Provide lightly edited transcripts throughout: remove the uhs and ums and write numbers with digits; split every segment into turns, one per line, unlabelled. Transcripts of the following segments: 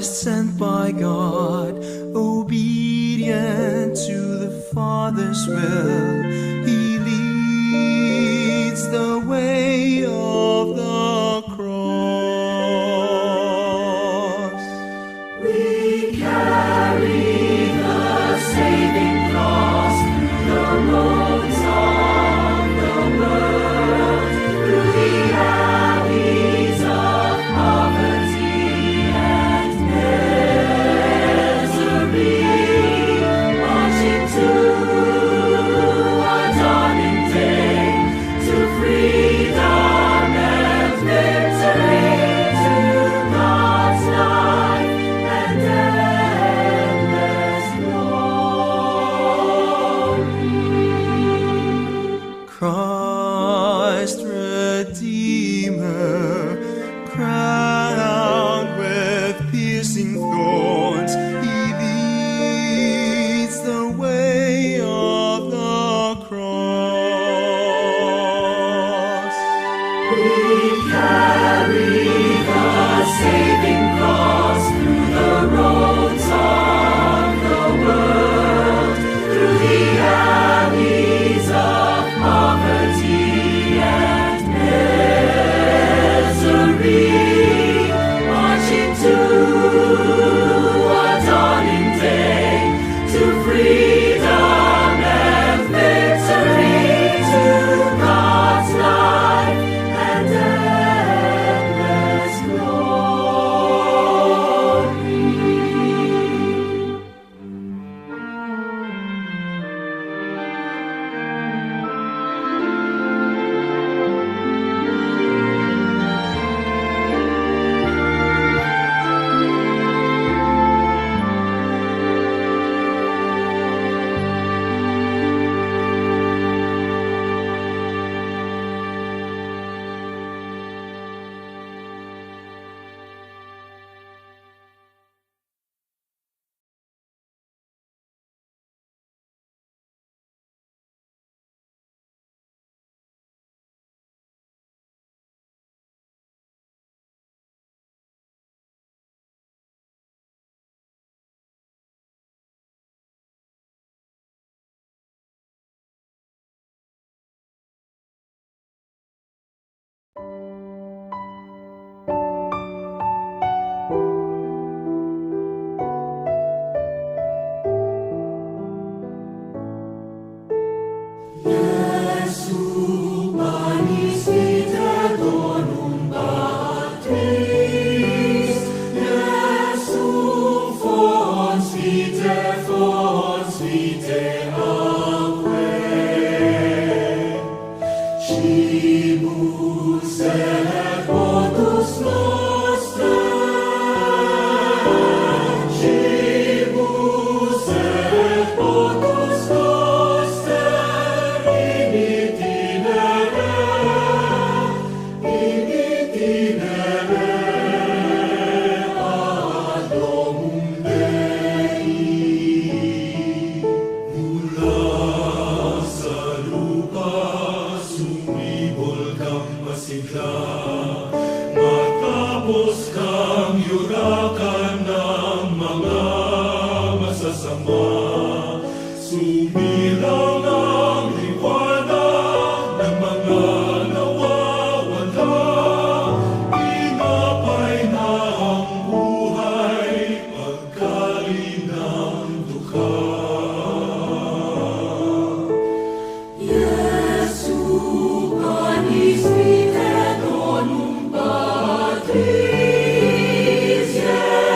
sent by God, obedient to the Father's will. He leads the way of the cross.
We carry the saving cross through the roads of the world, through the alleys of poverty and misery, marching to a dawning day, to freedom and victory, to God's life and endless glory.
Christ Redeemer, crowned with piercing thorns, He leads the way of the cross.
We carry the saving cross through the roads of the world, through the alleys of poverty and misery, marching to a dawning day, to freedom and victory, to God's life and endless glory. Jesu manis vite donum Patris, Jesu fons vite aquae, Scibus et motus noster, Scibus et motus noster, in itinere ad domum Dei. Mula sa lupa sumibol kang masigla, matapos kang yurakan ng mga masasama, sumilaw ng liwanag ng mga nawawala, inapay na ang buhay pagkalinang dukha. Jesu manis vite donum Patris, Jesu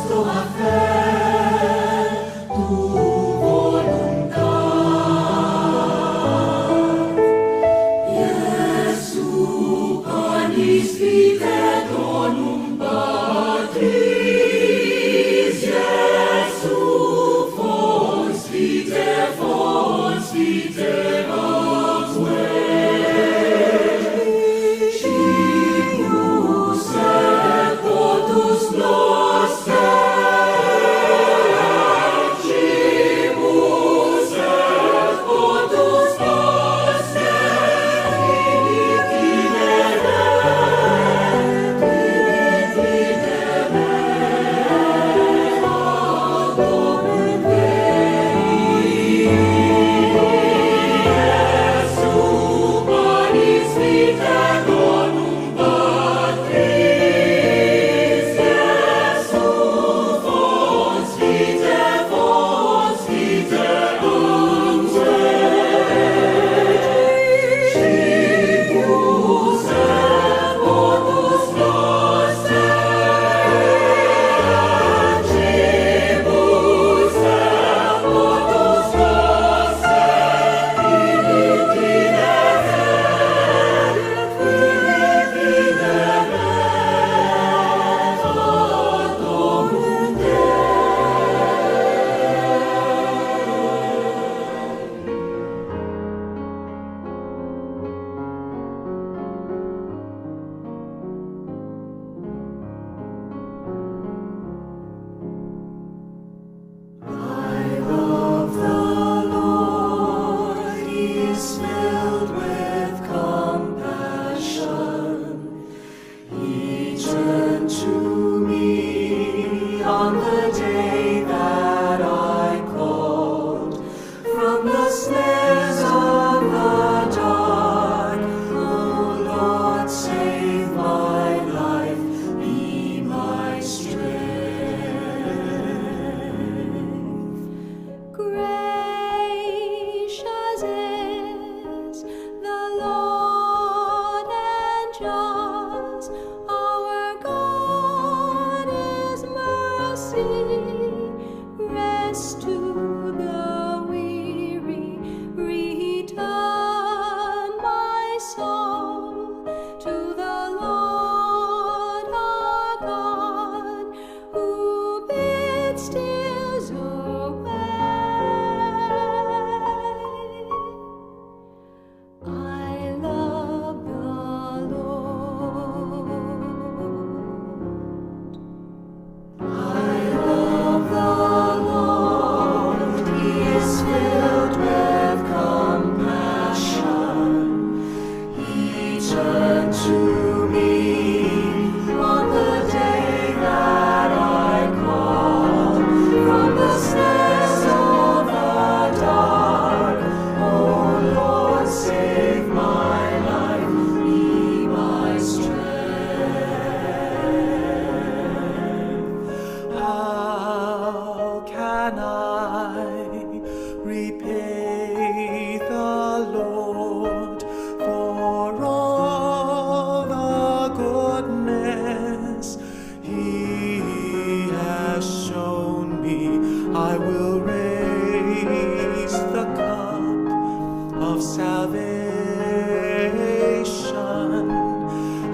nuestro hacer tu voluntad. Iesu panis vitae donum Patris, Iesu fons vitae atque. Cimus et potus noster, cimus et potus noster, dimittire, ad omnem Dei. Iesu panis vitae donum Patris, Iesu fons vitae atque. Cimus et potus noster, cimus et potus noster, I love the Lord, He is filled with compassion. He turned to me on the day that I called from the snares of the dark. O Lord, save my life, be my strength.
Gracious is the Lord and just, our God is mercy. Rest to the weary, return my soul to the Lord our God, who bids tears away. I love the Lord. I love the Lord. He is filled with compassion. He turned to me on the day that I called from the snares of the dark. Oh Lord, save my life, be my strength. How can I repay the Lord for all the goodness He has shown me? I will raise the cup of salvation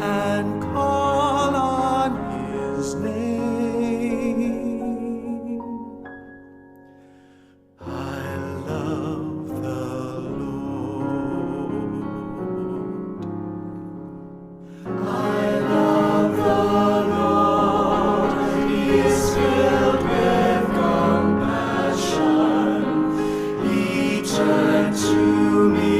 and call on His name. I love the Lord. I love the Lord. He is filled with compassion. He turned to me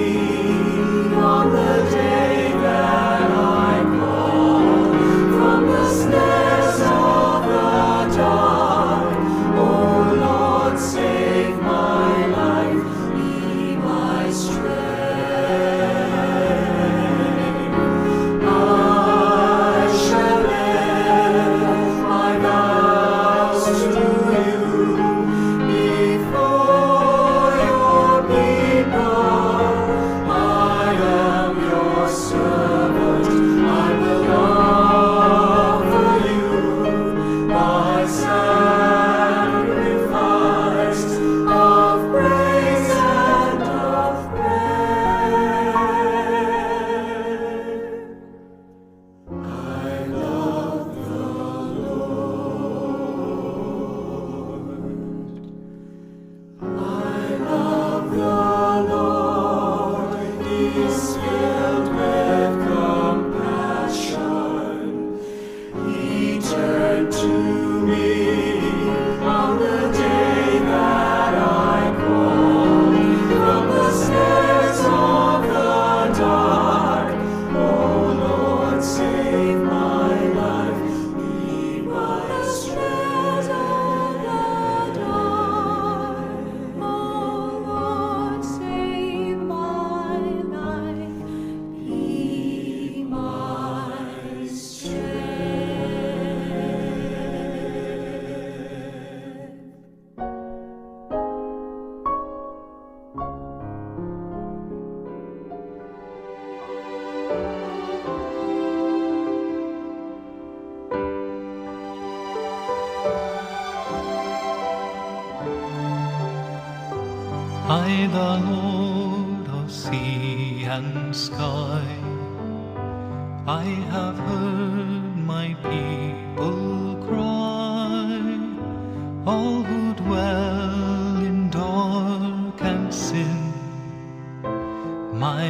I, the Lord of sea and sky, I have heard my people cry, all who dwell in dark and sin, my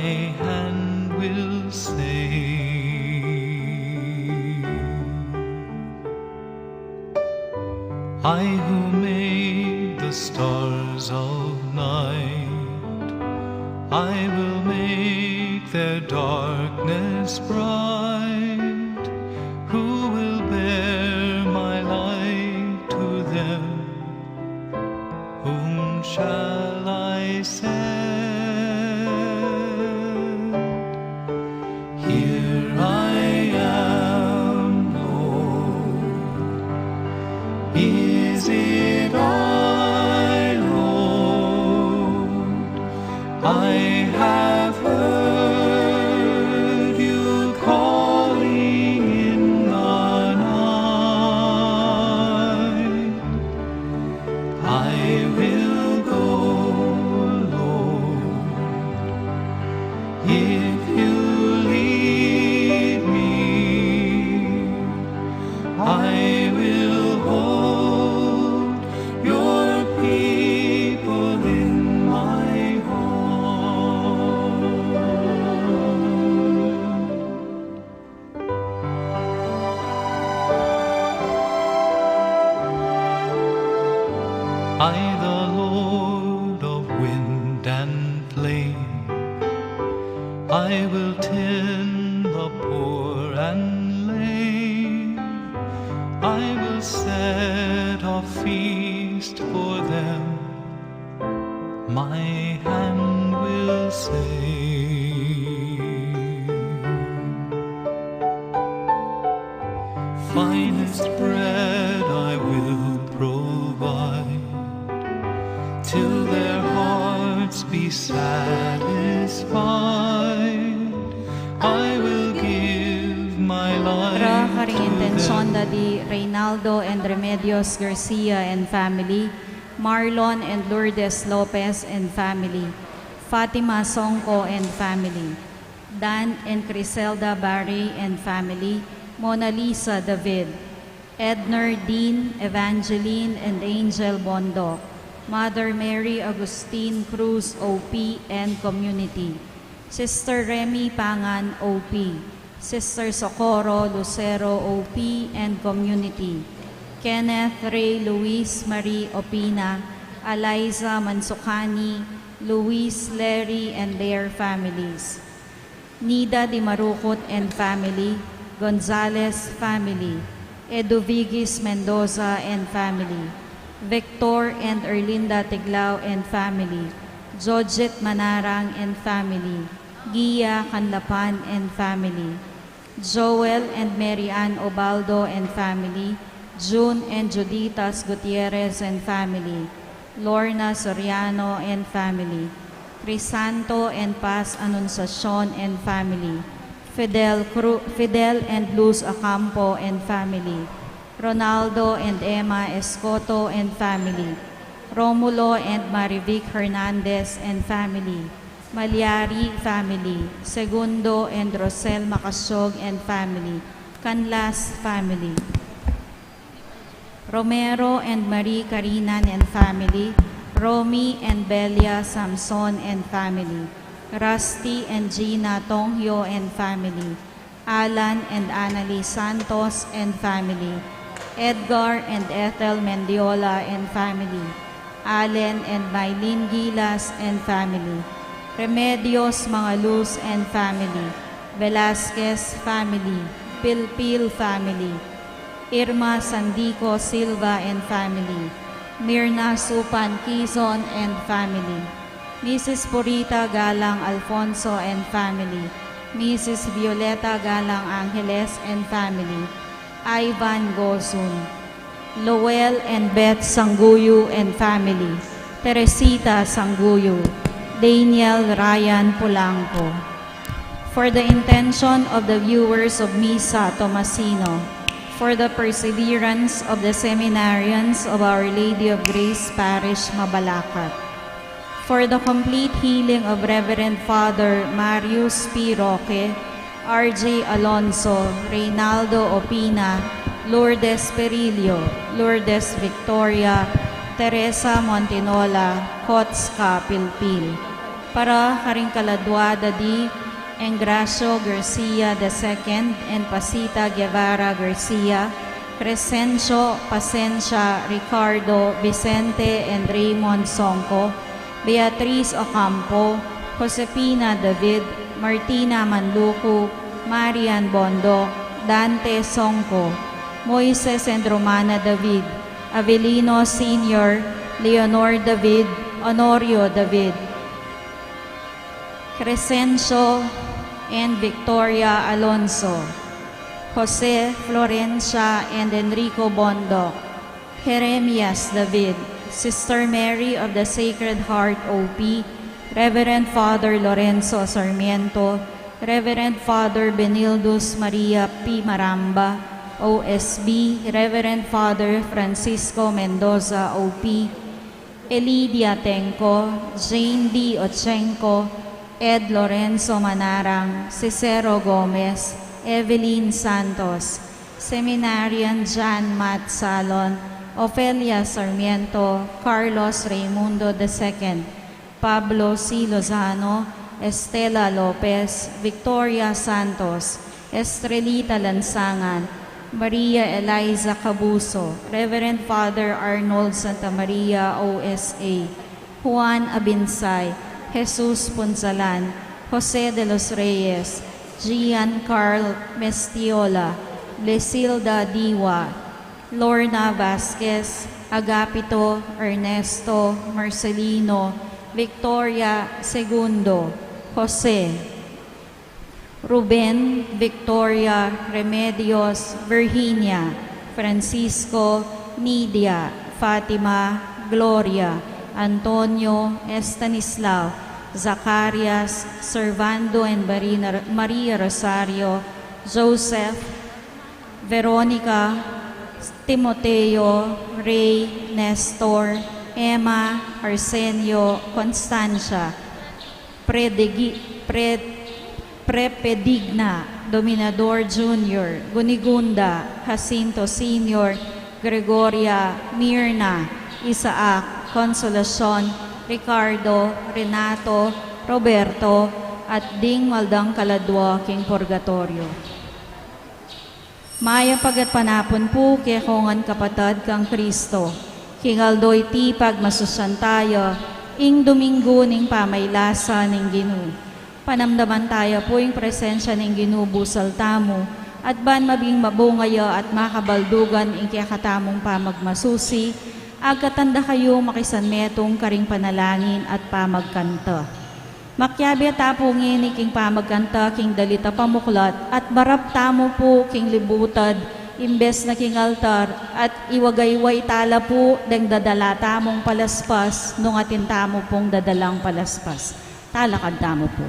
hand will save. I who made the stars of night, I will make their darkness bright. Who will bear my light to them? Whom shall I send? Here I am, Lord. Is it I, Lord? I have heard you calling in the night. I will go, Lord, if you lead me. I will hold your people in my heart. I, the Lord of wind and flame, I will tend the poor and lame. I will set a feast for them, my hand will save. Finest bread I will provide, till their hearts be satisfied. I will give my life
Haring
to
intensyon
them.
Daddy Reynaldo and Remedios Garcia and family, Marlon and Lourdes Lopez and family, Fatima Songko and family, Dan and Criselda Barry and family, Mona Lisa David, Edner Dean, Evangeline and Angel Bondo, Mother Mary Agustin Cruz OP and community, Sister Remy Pangan OP, Sister Socorro Lucero OP and community, Kenneth Ray Luis Marie Opina, Eliza Mansukani, Luis Larry and their families, Nida Di Marukot and family, Gonzalez family, Eduvigis Mendoza and family, Victor and Erlinda Tiglao and family, Jojet Manarang and family, Gia Canlapan and family, Joel and Mary Ann Obaldo and family, June and Juditas Gutierrez and family, Lorna Soriano and family, Crisanto and Paz Anunciacion and family, Fidel and Luz Acampo and family, Ronaldo and Emma Escoto and family, Romulo and Marivic Hernandez and family, Malyari family, Segundo and Rosel Macasyog and family, Canlas family, Romero and Marie Carinan and family, Romy and Belia Samson and family, Rusty and Gina Tonghyo and family, Alan and Annalie Santos and family, Edgar and Ethel Mendiola and family, Allen and Mylene Gilas and family, Remedios Mangaluz and family, Velasquez family, Pilpil family, Irma Sandico Silva and family, Mirna Supan Quizon and family, Mrs. Purita Galang Alfonso and family, Mrs. Violeta Galang Angeles and family, Ivan Gosun, Lowell and Beth Sanguyo and family, Teresita Sanguyo, Daniel Ryan Polanco. For the intention of the viewers of Misa Tomasino, for the perseverance of the seminarians of Our Lady of Grace Parish, Mabalacat, for the complete healing of Reverend Father Marius P. Roque, R.J. Alonso, Reynaldo Opina, Lourdes Perillo, Lourdes Victoria, Teresa Montinola, Kotska Pilpil. Para karing kaladwada di Engracio Garcia II and Pasita Guevara Garcia, Crescencio Pasencia Ricardo Vicente and Raymond Songco, Beatriz Ocampo, Josepina David, Martina Manluco, Marian Bondo, Dante Songco, Moises and Romana David, Avelino Sr., Leonor David, Honorio David, Crescencio and Victoria Alonso, Jose Florencia and Enrico Bondo, Jeremias David, Sister Mary of the Sacred Heart OP, Reverend Father Lorenzo Sarmiento, Reverend Father Benildus Maria P. Maramba, OSB, Reverend Father Francisco Mendoza OP, Elidia Tenco, Jane D. Ochenco, Ed Lorenzo Manarang, Cicero Gomez, Evelyn Santos, Seminarian John Matt Salon, Ofelia Sarmiento, Carlos Raimundo II, Pablo C. Lozano, Estela Lopez, Victoria Santos, Estrelita Lansangan, Maria Eliza Cabuso, Reverend Father Arnold Santa Maria OSA, Juan Abinsay, Jesus Punzalan, Jose de los Reyes, Gian Carl Mestiola, Lesilda Diwa, Lorna Vasquez, Agapito Ernesto Marcelino, Victoria Segundo, Jose, Ruben Victoria Remedios Virginia, Francisco Nidia, Fatima Gloria, Antonio Estanislao, Zacarias, Servando and Maria Rosario, Joseph, Veronica, Timoteo, Ray, Nestor, Emma, Arsenio, Constancia, Prepedigna, Dominador Jr., Gunigunda, Jacinto Sr., Gregoria, Mirna, Isaac, Consolacion, Ricardo, Renato, Roberto, at ding maldang kaladwa king purgatorio. Maya pagat panapon po kaya kongan kapatad kang Kristo, kingaldoy tipag masusan tayo, ing Domingo ning pamaylasa ning Ginu. Panamdaman tayo po yung presensya ning Ginu busal tamo, at ban mabing mabungaya at makabaldugan ing kaya katamong pamagmasusi, agkatanda kayo makisanmetong karing panalangin at pamagkanta. Makyabi tapungin king pamagkanta king dalita pamuklat at barap tamo po king libutad imbes na king altar at iwagayway tala po deng dadala tamong palaspas nung atin tamo pong dadalang palaspas. Talakad tamo po.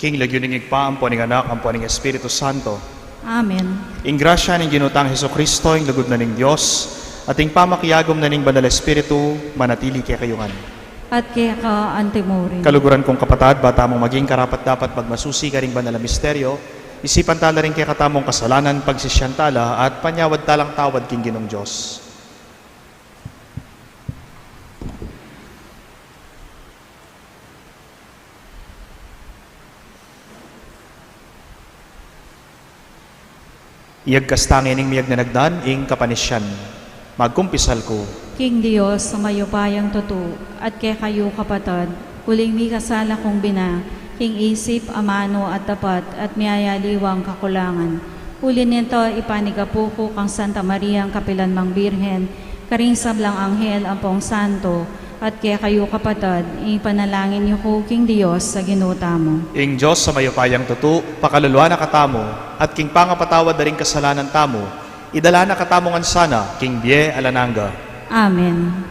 King lagyuning igpaampo ning anak, ampo ning Espiritu Santo.
Amen.
Ing grasya ning ginutang Heso Kristo, ing lugod na ning Dios, at ing pamakiyagom na ning Banal Espiritu, manatili kay kayungan.
At kaya ka antemori.
Kaluguran kong kapatad, bata mong maging karapat dapat pagmasusi ka ring banal na misteryo, isipan tala rin kay katamong kasalanan, pagsisyantala, at panyawad talang tawad king Ginong Diyos. Iyag kastangin ing miyag na nagdan, ing kapanisyan. Magkumpisal ko.
King Dios, sa mayupayang tutu, at kay kayo kapatad, huling mi kasala kong bina, king isip, amano at tapat, at miyayaliwang kakulangan. Huli nito ipanigapo ko kang Santa Maria ang Kapilan Mang Birhen, karing sablang anghel ampong santo, at kay kayo kapatad, ipanalangin niyo ko, King Dios, sa ginuta mo.
Ing Diyos sa mayupayang tutu, pakaluluwa na katamo, at king pangapatawad na rin kasalanan tamo, idala na katamongan sana, king Bie Alananga.
Amen.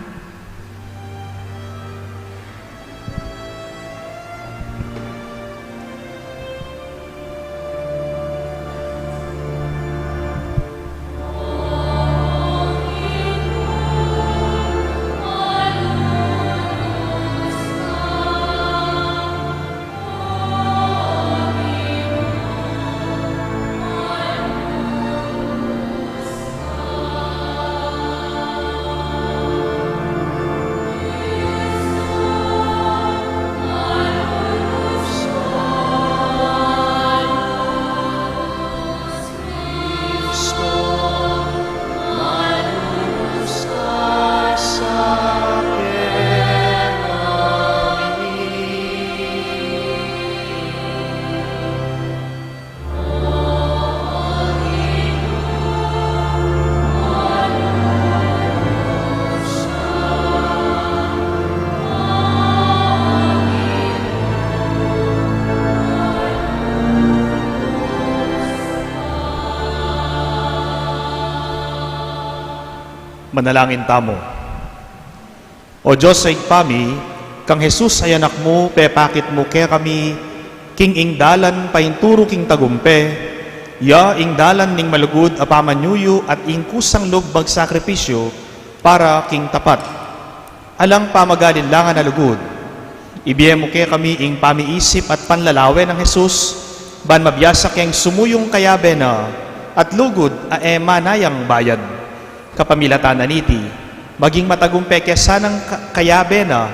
Manalangin tamo. O Diyos sa igpami, kang Jesus ay anak mo, pepakit mo kaya kami, king ing dalan painturo king tagumpe, ya ing dalan ning malugod apamanyuyo at ing kusang lugbag sakripisyo para king tapat. Alang pamagalinlangan na lugod, ibiye mo kaya kami ing pamiisip at panlalawe ng Jesus, ban mabiyasa keng sumuyong kayabe na, at lugod manayang bayad. Kapamilatan na niti, maging matagumpe kesa ng kayabe na,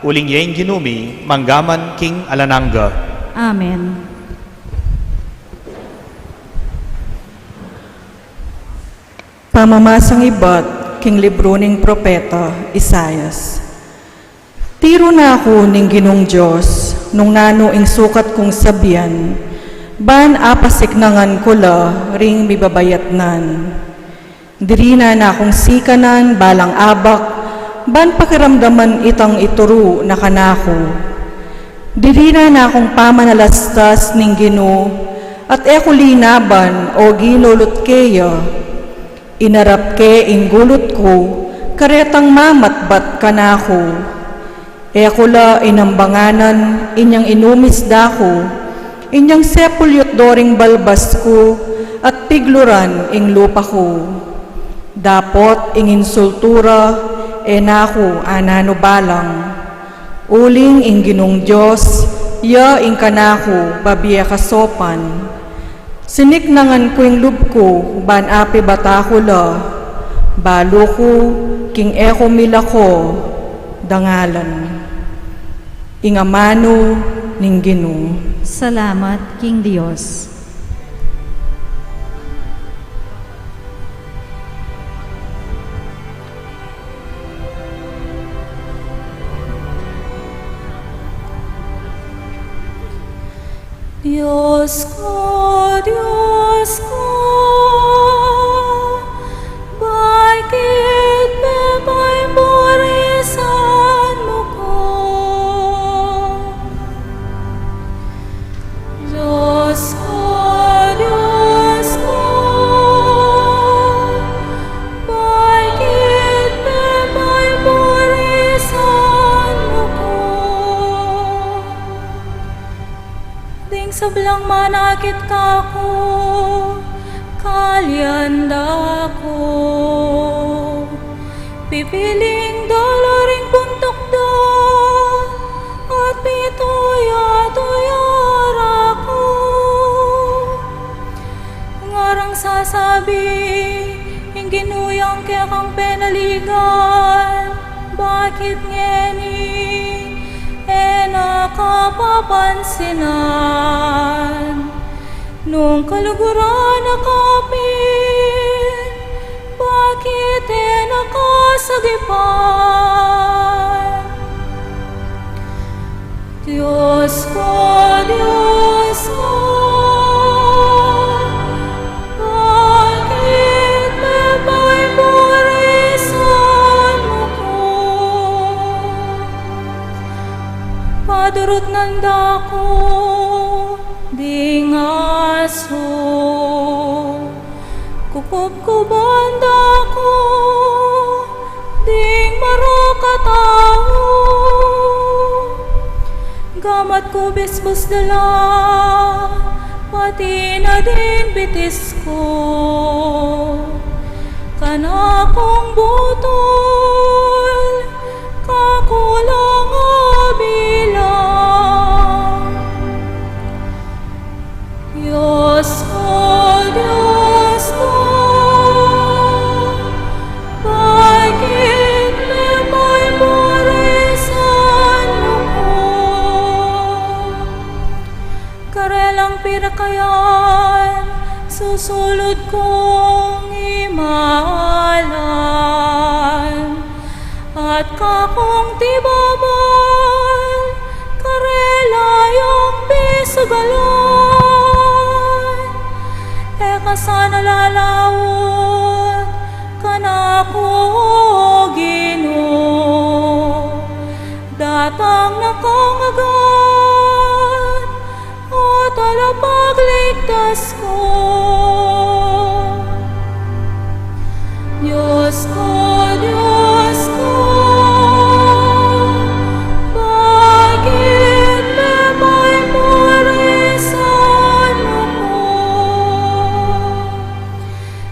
uling yeng ginumi, manggaman king Alananga.
Amen.
Pamamasang ibat, king libro ning propeta Isayas. Tiro na ako ning Ginong Diyos, nung nano ing sukat kong sabian, ban apasiknangan ko la, ring mibabayatnan. Diri na akong sikanan, balang abak, ban pakiramdaman itang ituro na kanako. Diri na akong pamanalastas ning Ginoo, at eko linaban o ginulot keya. Inarap ke ingulot ko, karetang mamatbat kanako. Eko la inambanganan, inyang inumis dako, inyang sepulyot doring balbas ko, at pigluran ing lupa ko. Dapot ing insultura, enako anano balang. Uling ing Ginong Diyos, ya ing kanako babiya kasopan. Siniknangan ko ing lubko, ban api batako la. Balo ko, king eko mila ko, dangalan. Ingamano ning Ginoo.
Salamat, King Dios.
Diyos ko, bakit memorisan mo ko? Diyos ko, bakit memorisan mo ko? Nang manakit kako, kalyanda ko. Pipiling dalaring puntok da, at pituya-tuyara ko. Ngarang sasabi, ing ginuyang kaya kang penaligan, bakit ngeni nakapapansinan? Nung kaluguran nakapin, bakit nakasagipan? Diyos ko, bakit may burisan mo ko? Padurot nanda ko, ding aso, kukup-kubanda ko, ding marokatao. Gamat ko bisbos dala, pati na din bitis ko. Kana kong butol, kakulang bilang. Diyos ko, bakit may burisan mo ko? Karelang pirakayan, susulod kong imahalan. At kakong tibabal, karela yung bisugalan. Eka sana lalawot, kanako Ginoo. Datang nakangagat, at alapagligtas ko. Diyos ko, bakit may burisan mo ko?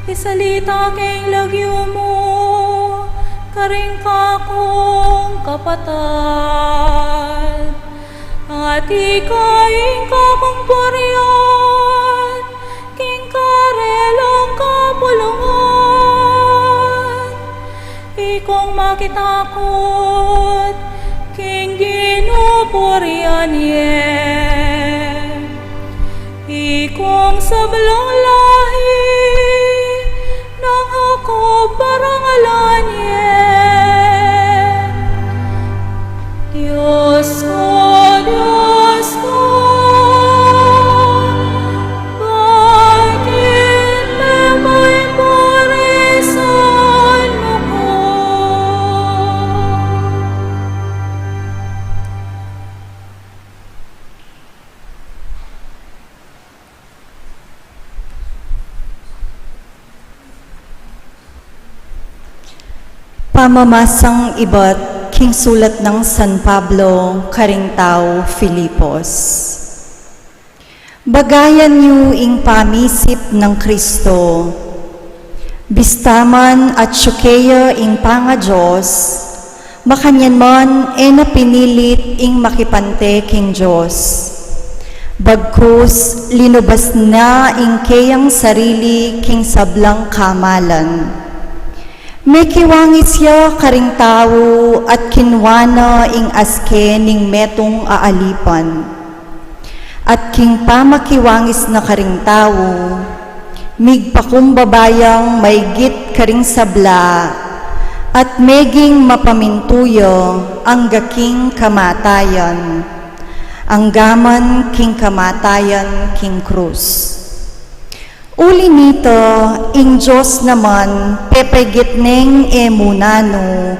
Isalita keng lagyo mo, karing kakong kapatad. At ikaing kakong pariyan, king karelang kapulungan. Ikong makitakot, king ginupurian ikong sablang lahi, nang ako parangalan Diyos ko, bakit may burisan mo ko?
Pamamasang iba't king sulat ng San Pablo, karing tao Filipos. Bagayan niyo ing pamisip ng Kristo, bistaman at syukeya ing panga Diyos, makanyan man napinilit ing makipante king Diyos. Bagkus linubas na ing kayang sarili king sablang kamalan. May kiwangis siya karing tao at kinwana ing aske ning metong aalipan. At king pamakiwangis na karing tao, migpakumbabayang maygit karing sabla, at meging mapamintuyo ang gaking kamatayan. Ang gaman king kamatayan king krus. Uli nito, ing Diyos naman, pepegit neng emunano,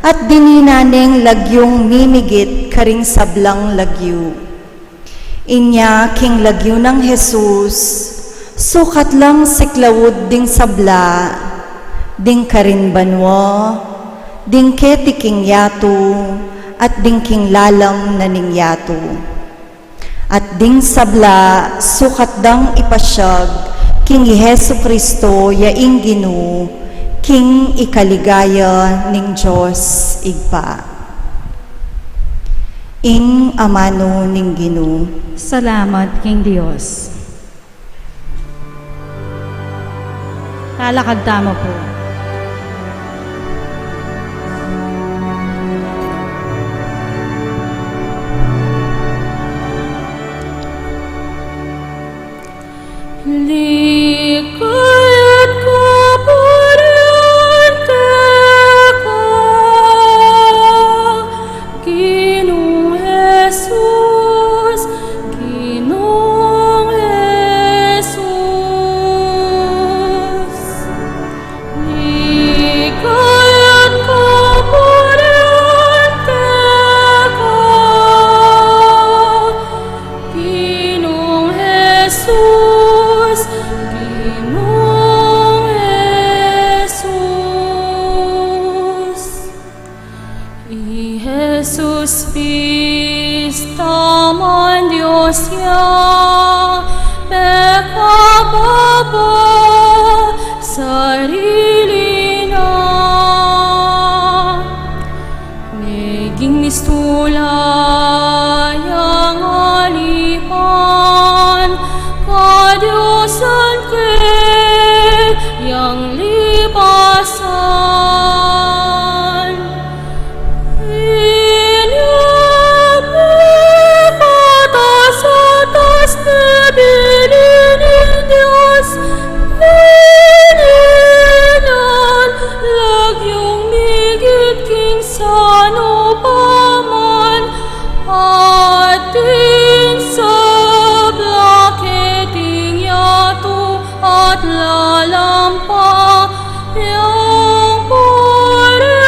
at dininaneng lagyong mimigit karing sablang lagyo. Inya king lagyo ng Jesus, sukat lang siklawod ding sabla, ding karin banwa, ding ketiking yato, at ding king lalam na ning yato. at ding sabla sukat dang ipasyag king Hesu Kristo yaing Ginoo king ikaligaya ning Diyos igpa. Ing amano ning Ginoo.
Salamat, King Dios. Talakad tamo po.
Likayat kaparyente ko, Ginoong Jesus, Ginoong Jesus. Likayat kaparyente ko, Ginoong Jesus, Ginoong Jesus. I Jesus pista man Diyos ya, pekababa sarili na. Meging mistula yang alipan, kadyosan ke yang lipasan. Inyapit atas nabilin Diyos, pininan lagyong migit king sano paman, ating sablaketing yato at lalampa yang parianda.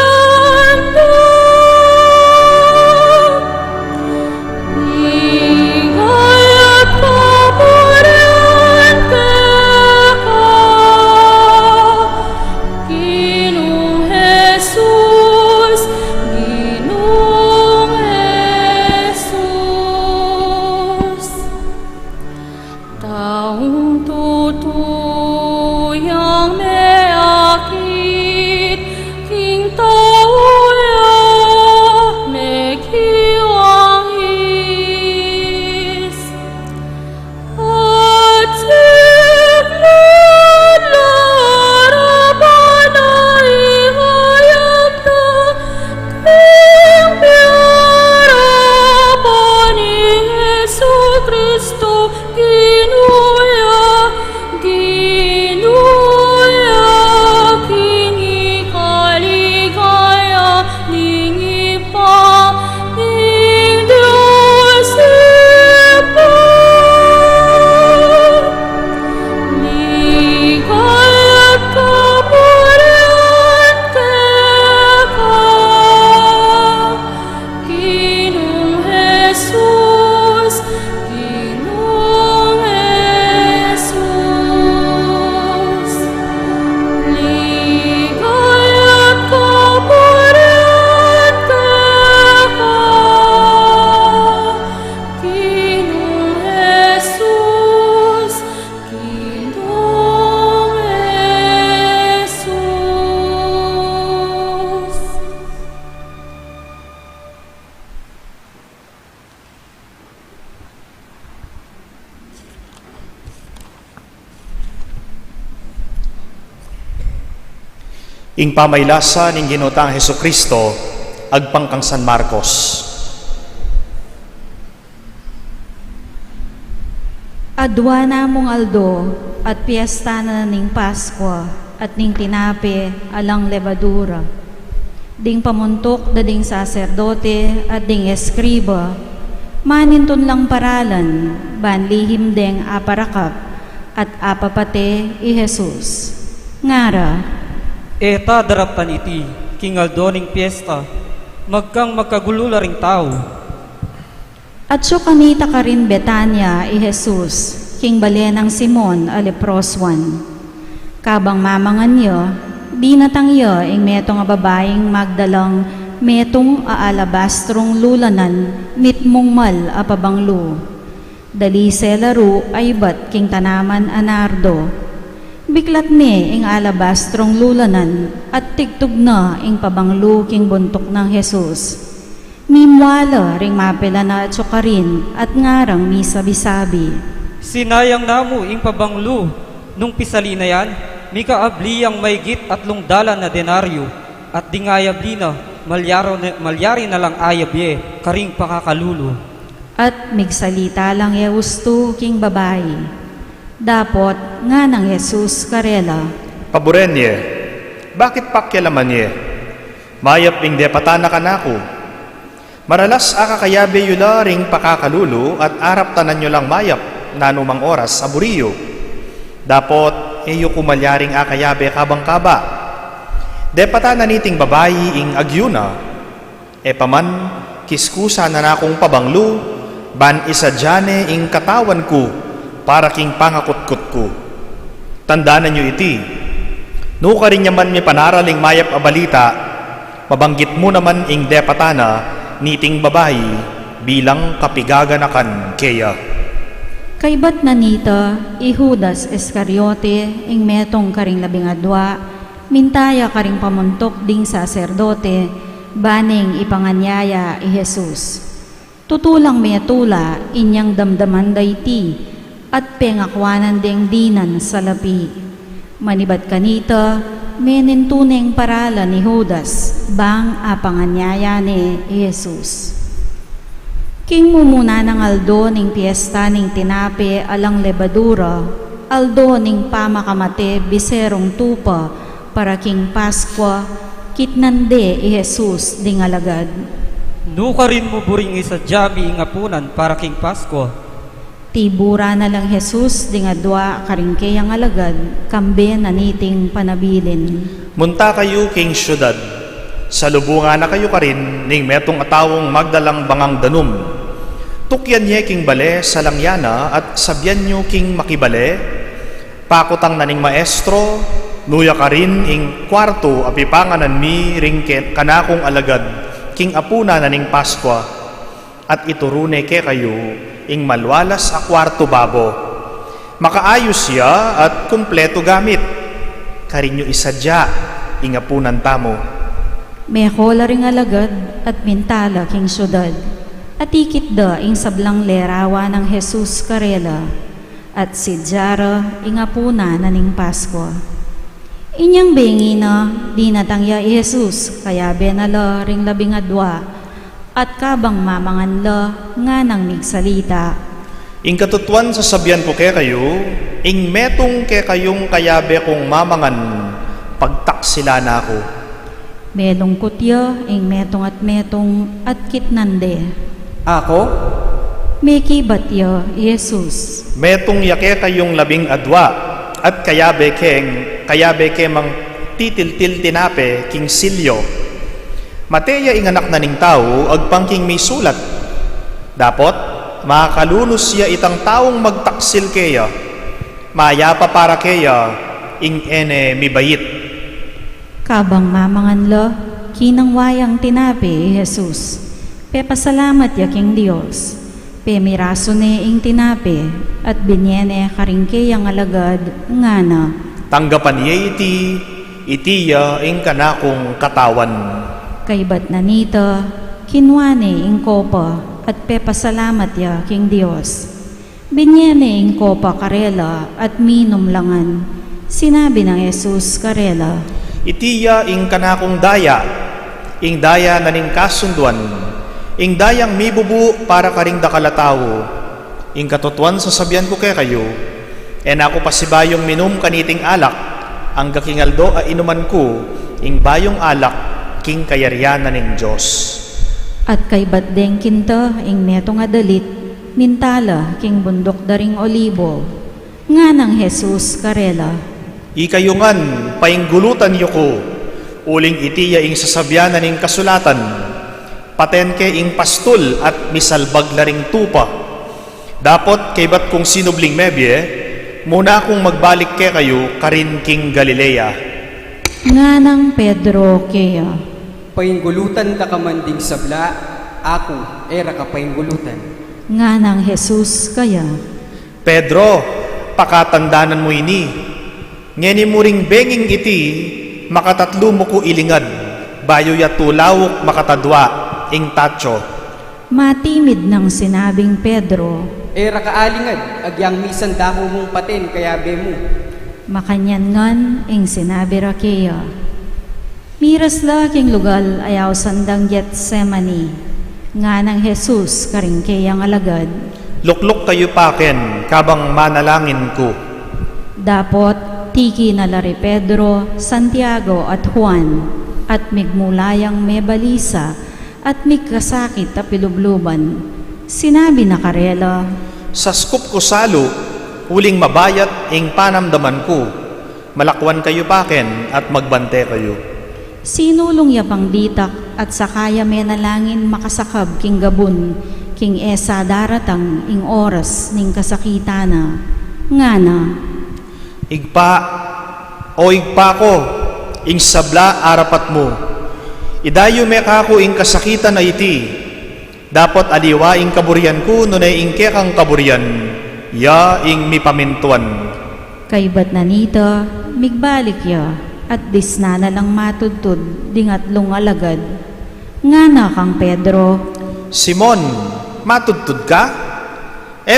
Ligayat kaparyente ka, Ginoong Jesus, Ginoong Jesus. Taong tutuyang may akit, king tauya may kiwangis. At siklat larapan ay hayag na, king piyarapan ni Hesu Kristo, Ginuya, Ginuya, king ikaligaya ning ipa, ning Diyos ipa. Ligayat kaparyente ka, Ginoong Jesus, Ginoong Jesus. Ligayat kaparyente ka, Ginoong Jesus, Ginoong Jesus.
Ing pamaylasa ning ginotang Hesu Kristo, agpangkang San Marcos.
Adwa na mong aldo at piyesta na ning Paskwa at ning tinape alang levadura. Ding pamuntok da ding saserdote at ding eskriba, maninton lang paralan, banlihim deng aparakap at apapate i Jesus. Ngara,
Eta darapan iti, kingaldoning piyesta, magkang magkagulula ring tao.
at so kanita ka rin Betania i Jesus, king balenang Simon a leproswan. Kabang mamangan yo, binatang yo ing metong nga babaeng magdalang metong aalabastrong lulanan mitmong mal a pabanglo. Dali se laro ay bat king tanaman anardo. Biklat ni ing alabastrong lulanan at tigtog na ing pabanglo king buntok ng Jesus. Mimwala ring mapela na tsukarin at ngarang misabi-sabi.
Sinayang namo ing pabanglo, nung pisali na yan, mi kaabli ang maygit at lungdalan na denaryo, at dingayabli na, malyari na lang ayabye, karing pakakalulo.
At migsalita lang Yehusto king babae. Dapot nga ng Jesus karela.
Paborenye, bakit pakyalaman ye? Mayap ing depatana ka na ko. Maralas akakayabe yula ring pakakalulo at arap tanan nyo lang mayap nanumang oras sa buriyo. Dapot eyo kumalyaring akayabe kabang kaba. Depatana niting babayi ing agyuna. E paman kiskusa na nakong pabanglo, ban isa diyane ing katawan ko para king pangakutkot ko. Tandaanan nyo iti. No ka rin yaman mi panaraling mayap a balita, mabanggit mo naman ing depatana niting babayi bilang kapigaganakan keya.
Kaybat na nita, Judas Iscariote, ing metong karing 12, mintaya karing pamuntok ding saserdote, baning ipanganyaya i Jesus. Tutulang metula, inyang damdaman dayti, at pengakwanan ding dinan sa lapi. Manibat kanita, menintuneng paralan ni Judas, bang apanganyaya ni Jesus. King mumuna ng aldo ning piyesta ning tinape alang lebadura, aldo ning pamakamate biserong tupa, para king Paskwa, kitnande i Jesus ding alagad.
Nuka rin mo buring isa jami ingapunan para king Pasko.
Tibura na lang Jesus ding adwa karingke ang alagad, kambe na niting panabilin.
Munta kayo king syudad, salubungan na kayo ka rin ning metong atawong magdalang bangang danum. Tukyan niya king bale sa langyana at sabyan nyo king makibale. Pakutang naning maestro, nuya ka rin ing kwarto apipanganan mi ring kanakong alagad king apuna naning Paskwa. At iturune ke kayo ing malwalas a kwarto babo. Makaayos siya at kumpleto gamit. Karinyo isadya ing apunan tamo.
Mekola ring alagad at mintala king syudad. At ikit da ing sablang lerawa ng Jesus karela. At si Jara ing apuna naning Pasko. Inyang bengi na dinatangya i Jesus kaya benala ring 12. At kabang mamangan la nga nang migsalita.
Ing katutuan sa sabyan ko ke kayo, ing metong ke kayong kayabe kong mamangan, pagtaksila na ako.
Melong kutya, ing metong at kitnande.
Ako?
Meki batya, Jesus.
Metong yake kayong 12 at kayabe ke mang titil-til tinape king Silyo. Mateya ing anak na ning tao, agpangking may sulat. Dapot, makalunos siya itang taong magtaksil keya. Mayapa para keya, ing ene mi bayit.
Kabang mamangan la, kinang wayang tinape, Jesus. Pepasalamat yaking Diyos. Pemiraso ne ing tinape, at binyene karingke yang alagad, ngana.
Tanggapan niya itiya ing kanakong katawan.
Kaybat na nita, kinwane ing kopa, at pepasalamat ya king Diyos. Binyene ing kopa karela, at minom langan. Sinabi ng Jesus karela.
Itiya ing kanakong daya, ing daya na ning kasunduan, ing dayang mibubu para karing dakalatawo, ing katutuan sa sabyan ko kayo, en ako pasibayong minum kaniting alak, ang gakingaldo a inuman ko, ing bayong alak, king kayaryanan ning Diyos.
At kay batdeng kinta, ing neto nga dalit, mintala king bundok daring olibo, nga ng Jesus karela.
Ikayungan, painggulutan yo ko, uling itiya ing sasabyanan ning kasulatan, patenke ing pastol at misalbag laring tupa. Dapot kay bat kung sinubling mebye, muna akong magbalik ke kayo karin king Galilea.
Nga ng Pedro kaya.
Painggulutan ta kamanding sabla, ako era ka painggulutan.
nga ng Jesus kaya.
Pedro, pakatandanan mo ini. Ngeni mo ring benging iti, makatatlo mo ko ilingad, bayo ya tulawok makatadwa, ing tacho.
Matimid ng sinabing Pedro,
Era kaalingad, agyang misan damo mong paten kaya bemo.
makanyan ngan ing sinabi Rakea. Miras la king lugal ayaw sandang Getsemani, nga ng Jesus karing kayang alagad.
Lukluk kayo paken, kabang manalangin ko.
Dapot, tiki na lari Pedro, Santiago at Juan, at migmulayang may balisa, at migkasakit a pilubluban. Sinabi na karela,
Sa skup ko salo, huling mabayat ing panamdaman ko. Malakwan kayo paken at magbante kayo.
sinulong yapang ditak at sakaya may nalangin makasakab king gabun, king esa daratang ing oras ning kasakitana. Ngana,
Igpa ko, ing sabla arapat mo. Idayo me kako ing kasakitan na iti. Dapat aliwa ing kaburian ko no na ing kekang kaburian. Ya ing mipamintuan.
kaybat na nita, migbalik ya, at disnana lang matudtud, dingatlong alagad. Ngana kang Pedro,
Simon, matudtud ka?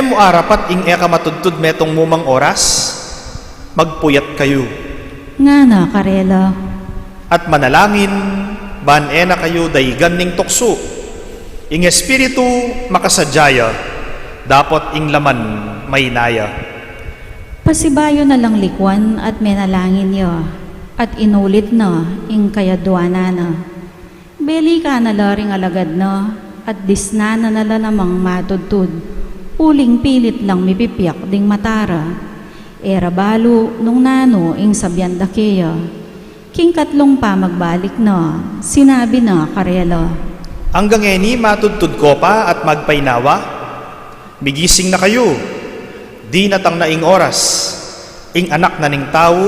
Mo arapat ing eka matudtud metong mumang oras? Magpuyat kayo.
ngana karela,
At manalangin, ban na kayo daygan ning tukso. Ing espiritu makasadyaya, dapat ing laman may naya.
pasibayo na lang likwan at menalangin ya, at inulit na ing kayadwana na. Beli ka na laring alagad na, at disnana na la namang matudtud. Uling pilit lang mipipiyak ding matara. Era balo nung nano ing sabyan dakeya. King katlong pa magbalik na, sinabi na karela.
Hanggang eni matudtud ko pa at magpainawa. Migising na kayo. Di natang naing oras. Ing anak na ning tao,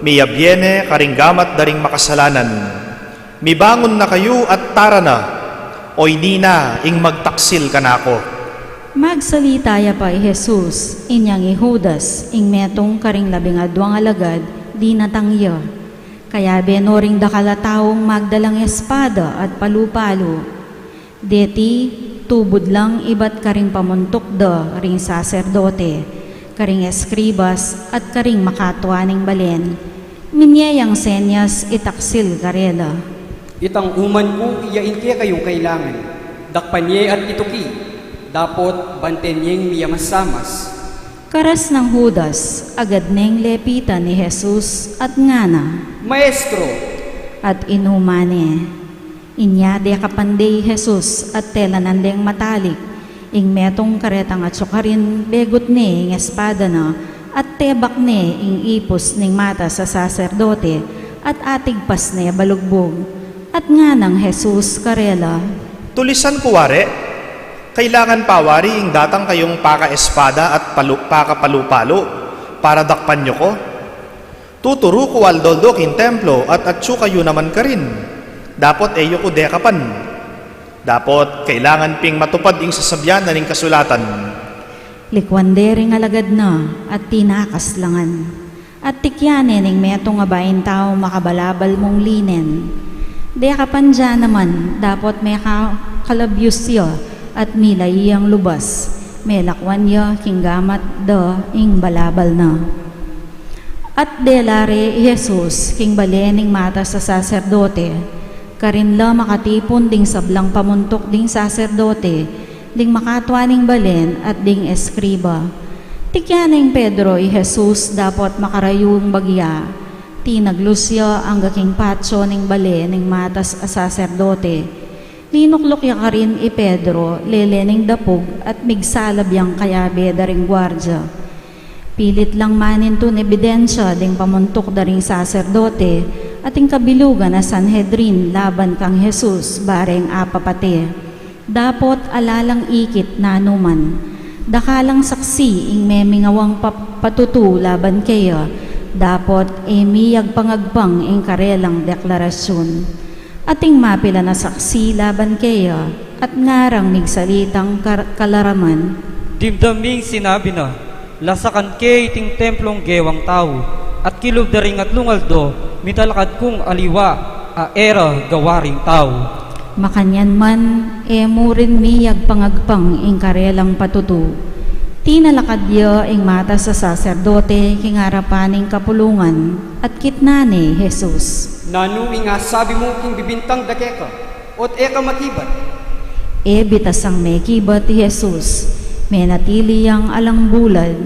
miyabyene karinggamat daring makasalanan. Mibangon na kayo at tara na. Oy nina, ing magtaksil ka na ako.
Magsalita ya pa Jesus, inyang ihudas, ing metong karing labingadwang alagad, di natangya. Kaya benoring dakalataong magdalang espada at palupalo. Deti, tubod lang iba't karing pamuntok da ring saserdote, karing eskribas at karing makatwaning balen. Minyayang senyas itaksil karela.
Itang uman ko, iyain kaya kayong kailangan. Dakpanye at ituki, dapot bantenyeng miyamasamas.
Karas ng Judas, agad neng lepitan ni Jesus at ngana.
Maestro,
At inumane. Inyade kapanday Jesus at tela nandeng matalik. Ing metong karetang at sukarin begot ne ing espada na at tebak ne ing ipos ning mata sa saserdote at atigpas ne balugbog. At nga ng Jesus karela.
Tulisan ko ware, kailangan pawari ing datang kayong paka-espada at paka-palupalo para dakpan nyo ko. Tuturo ko aldoldok in templo at atsu kayo naman ka rin. Dapat eyo ko dekapan. Dapat kailangan ping matupad ing sasabyanan ning kasulatan.
Likwandering alagad na at tinakaslangan. At tikyanin ing metong abayin tao makabalabal mong linen. Dekapan dyan naman, dapat may kalabyos siya at milay ang lubas. May lakwan ya kinggamat da ing balabal na. At delare Jesus king balening mata sa saserdote. Karinla makatipon ding sablang pamuntok ding saserdote, ding makatwaning balen at ding eskriba. Tikyaning Pedro Jesus dapat makarayong bagya. Tinaglusya ang gaking patso ning bale ning matas a saserdote. Linuklok ya ka rin Pedro, lelening dapog at migsalab yang kayabe daring gwardya. Pilit lang maninton ebidensya ding pamuntok daring saserdote at ing kabilugan na Sanhedrin laban kang Jesus bareng apapate. Dapot alalang ikit na anuman. Dakalang saksi ing memingawang patutu laban kaya. Dapot emiyag pangagpang ing karelang deklarasyon. Ating mapila na saksi laban kaya, at ngarang migsalitang kalaraman.
Dimdaming sinabi na, lasakan kay ting templong gewang tao, at kilubdaring at lungaldo, mitalakad kong aliwa, era gawaring tao.
Makanyan man, murin miyag pangagpang ing karelang patutu. Tinalakad ya ing mata sa saserdote kingarapaning kapulungan at kitnane Jesus.
Nanu nga sabi mo king bibintang dakeka, ot eka makibat.
Bitasang may kibat ti Jesus, may natili ang alang bulad,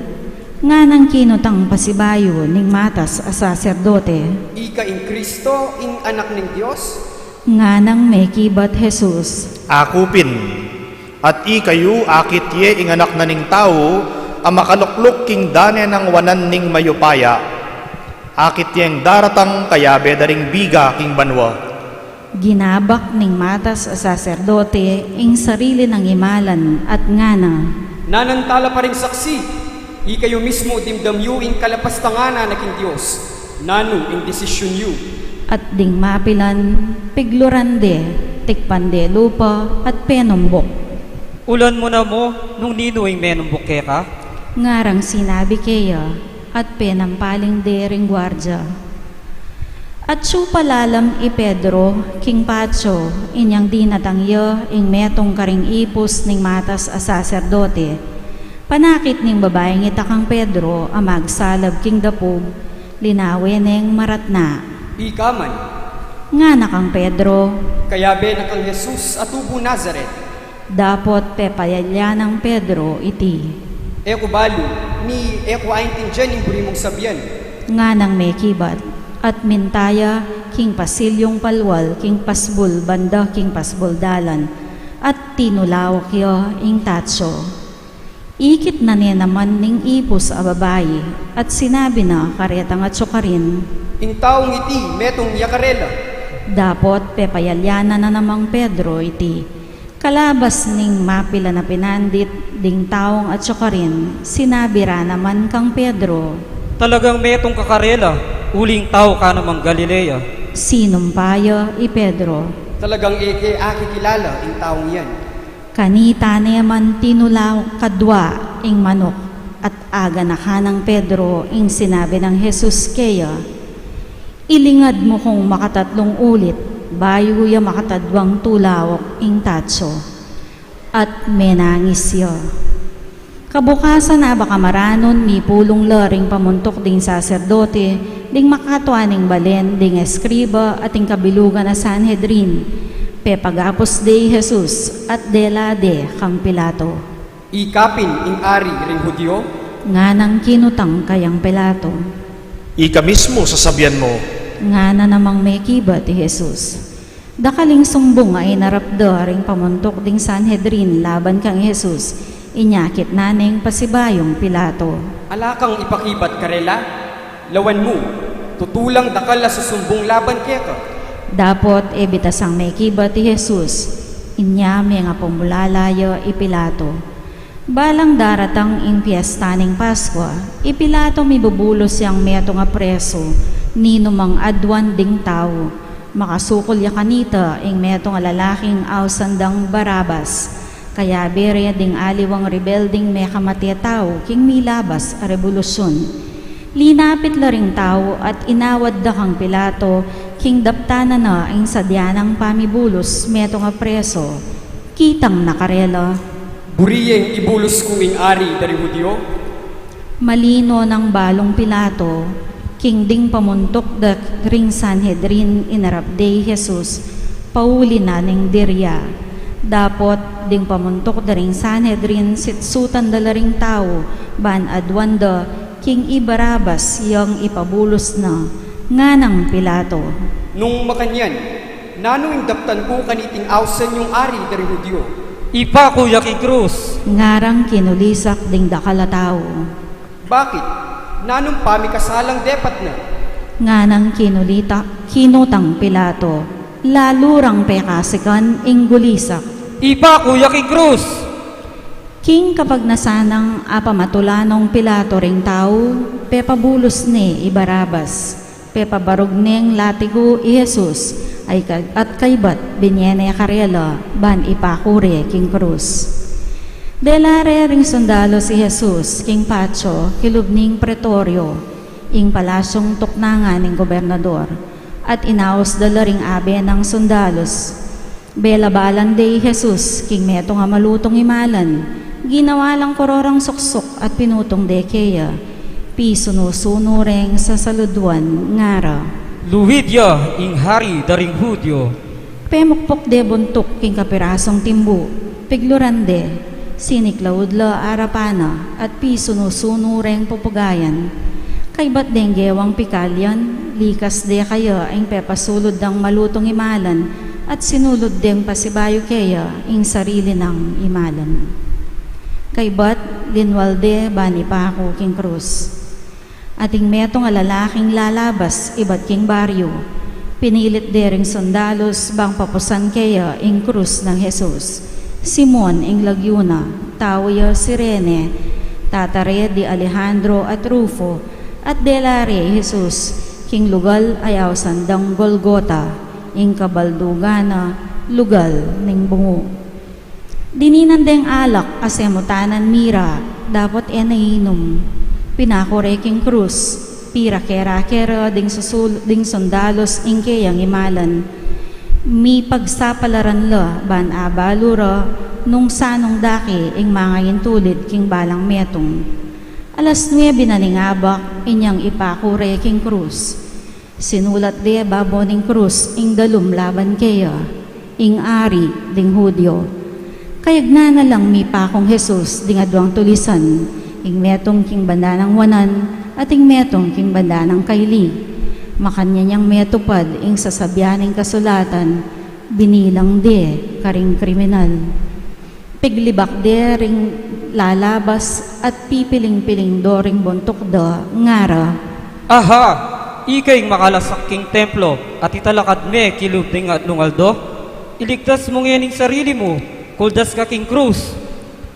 nga nang kinutang pasibayo ning matas a saserdote.
Ika in Kristo, in anak ng Diyos,
Nga nang may kibat Jesus.
Akupin, at ikayu akit ye ing anak na ning tao, ang makalukluk king dane ng wanan ning mayupaya. Akit yeng daratang kayabe daring biga king banwa.
Ginabak ning matas a saserdote ing sarili ng imalan at ngana.
nanantala pa ring saksi, ikayo mismo dimdamyu ing kalapastangana na king Diyos, nanu ing desisyon yu.
At ding mapilan, piglurande, tikpande lupa at penumbok.
Ulan mo na mo, nung ninuing menumbok ka?
Ngarang sinabi kaya, at penampaling dering gwardya. At palalam i Pedro, king Pacho, inyang dinatangya, ing metong karing ipos ning matas a saserdote. Panakit ning babaeng itakang Pedro, amag salab king dapog, linawen ning maratna.
Ika man,
Nga na kang Pedro,
kayabe na kang Jesus at tubo Nazaret,
dapot pepayalya ng Pedro iti.
eko balo, ni eko aintindihan yung buri mong sabihan.
Nga nang may kibat, at mintaya, king pasilyong palwal, king pasbul banda, king pasbul dalan, at tinulawak yo ing tatso. Ikit na niya naman ning ipos a babae, at sinabi na karetang at sukarin,
Ing taong iti, metong yakarela,
dapot pepayalyanan na namang Pedro iti. Kalabas ning mapila na pinandit, ding taong at sukarin, sinabi ra naman kang Pedro,
Talagang metong kakarela, uling tao ka namang Galilea.
sinumpaya i Pedro.
talagang eke akikilala ing taong yan.
Kanita neman tinulaw kadwa ing manok at aga na kanang Pedro ing sinabi ng Jesus kaya, ilingad mo kung makatatlong ulit bayo ya makatadwang tulawak ing tatso. At menangis yo. Kabukasan na baka maranon mi pulong laring pamuntok ding saserdote, ding makatwa ning balen, ding eskriba at ing kabilugan na Sanhedrin. Pepagapos de Jesus at delade kang Pilato.
Ikapin ing ari ring Hudyo,
Nga nang kinutang kayang Pilato.
Ika mismo sasabihan mo,
Nga na namang may kiba ti Jesus. Dakaling sumbong ay narapda ring pamuntok ding Sanhedrin laban kang Jesus. Inyakit naning pasibayong Pilato.
alakang ipakibat karela, lawan mo, tutulang dakala sa sumbong laban keka.
Dapot bitasang may kiba ti Jesus. Inyami nga pumulalaya i Pilato. Balang daratang ing piyesta ning Pasko, i Pilato mibubulos yang meto nga preso, nino mang adwan ding tao. Makasukol ya kanita ing meto nga lalaking awsandang Barabas. Kaya bere ding aliwang rebelding may kamatya tao king milabas a revolusyon. Linapit la ring tao at inawad da kang Pilato king daptana na ing sadyanang pamibulos meto nga preso. Kitang nakarela.
Buriyeng ibulos ko ing ari dari Hudyo,
Malino ng balong Pilato, king ding pamuntok da ring Sanhedrin inarapday Jesus, pauli na ning dirya. Dapot ding pamuntok da ring Sanhedrin sitsutan da ring tao, ban adwanda king Ibarabas yang ipabulos na, nga ng Pilato.
nung makanyan, nano ing daptan ko kaniting awsan yung ari dari Hudyo.
Ipa kuya king krus.
Ngarang kinulisak ding dakala tao.
Bakit? Nanong pamikasalang depat na.
Nga nang kinutang Pilato, lalurang pekasikan ing gulisak.
Ipa kuya king krus.
King kapag nasanang apamatulanong Pilato ring tao, pepabulos ni Ibarabas, pepabarog ning latigo i Jesus, at kaybat binyene karela ban ipakure king krus. Delare ring sundalo si Jesus king patio kilubning pretorio ing palasyong tuknangan ng gobernador at inaos dala ring abe ng sundalos. Belabalan de Jesus king meto nga malutong imalan ginawa lang kororang suksok at pinutong de keya pisunusuno reng sa saluduan ngara.
Luhidya ing hari daring Hudyo.
Pemukpok de buntok king kapirasong timbu, piglurande, siniklaudla arapana, at pisunusuno reng pupugayan. Kaybat deng gewang pikalyan, likas de kaya ang pepasulod ng malutong imalan, at sinulod deng pasibayo kaya ing sarili ng imalan. Kaybat linwalde bani pako king krus. Ating metong lalaking lalabas iba't king baryo, pinilit dering sundalos bang papusan kaya ing krus ng Jesus. Simon ing Lagyuna, Tawyo Sirene, Tatare di Alejandro at Rufo, at Delare Jesus, king lugal ayaw sandang Golgota, ing kabaldugana, lugal ning bungo. Dininan deng alak asemutanan mira, dapat enainom. Pinakore king krus, pira kera ding sundalos ing kayang imalan. Mi pagsapalaran la ban abalura nung sanong daki ing mga intulid king balang metong. Alas 9 na ningabak inyang ipakure king krus. Sinulat de babo ning krus ing dalum laban kaya, ing ari ding Hudyo. Kayag na lang mi pakong Jesus ding adwang tulisan, ing metong king banda ng wanan at ing metong king banda ng kaili. Makanya niyang metupad ing sasabyaning kasulatan, binilang de karing kriminal. Piglibak de ring lalabas at pipiling-piling do ring buntok da ngara.
Aha! Ikay makalasak king templo at italakad me kilubding at lungaldo. Iligtas mo ngayon ing sarili mo, kuldas ka king krus.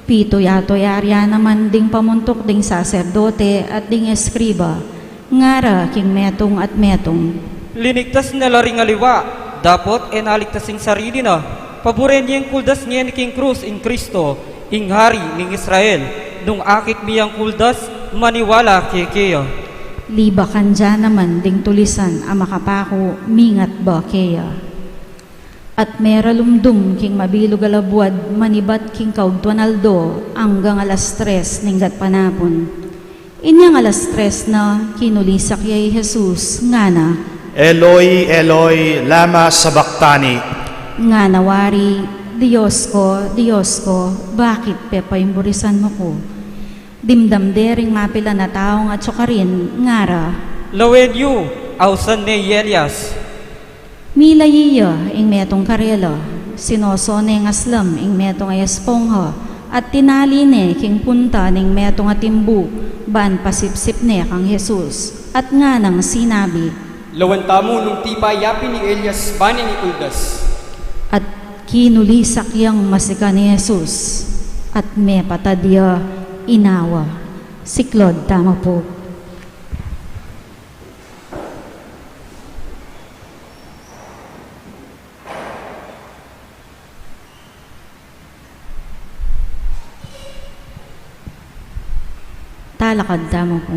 Pito yato-yarya naman ding pamuntok ding saserdote at ding eskriba, ngara king metong at metong.
Linigtas na laring aliwa, dapat enaligtas ing sarili na. Paboren niyang kuldas niya ni king krus in Kristo, ing hari ning Israel, nung akit miyang kuldas, maniwala kekeya.
Libakan dyan naman ding tulisan ang makapako, mingat ba keya. At mera lumdum king mabilog alabuad, manibat king kaugtuanaldo, hanggang alas 3 ninggat panapon. Inyang alas 3 na kinulisak yay Jesus, ngana.
Eloi, Eloi, lama sabachthani.
Nga nawari, Diyos ko, bakit pepaimburisan mo ko? Dimdamdering mapila na taong at sukarin, ngara.
Lawen yu, ausan ne Elias.
Milayiya ing metong karela, sinoso ne ng aslam ing metong ayaspongha, at tinali ne king punta ning metong atimbu, ban pasipsip ne kang Jesus, at nga nang sinabi.
Lawan tamo nung tipa yapi ni Elias bani ni kuldas.
At kinulisak yang masika ni Jesus, at me patadya inawa. Siklod tama po. Talakad tama po.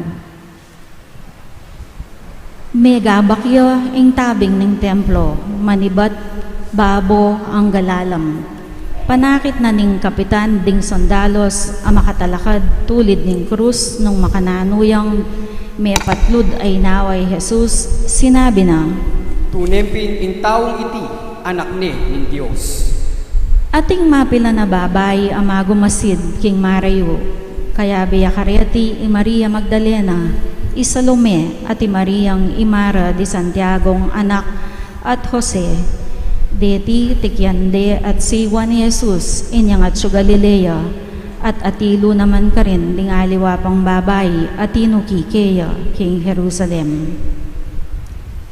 Megabakyo ing tabing ng templo, manibat babo ang galalam. Panakit na ning kapitan ding sondalos ang makatalakad tulid ning krus nung makananuyang may patlud ay naway Jesus, sinabi na,
Tunempin in taong iti, anak ni ng Diyos.
ating mapila na babay ang magumasid king Marayo, kaya biya karyati i Maria Magdalena, i Salome at i Mariang Imara di Santiagong anak at Jose, deti tikyande at siwa ni Jesus inyang at Galilea, at atilo naman ka rin ding aliwa pang babay at inukikeya king Jerusalem.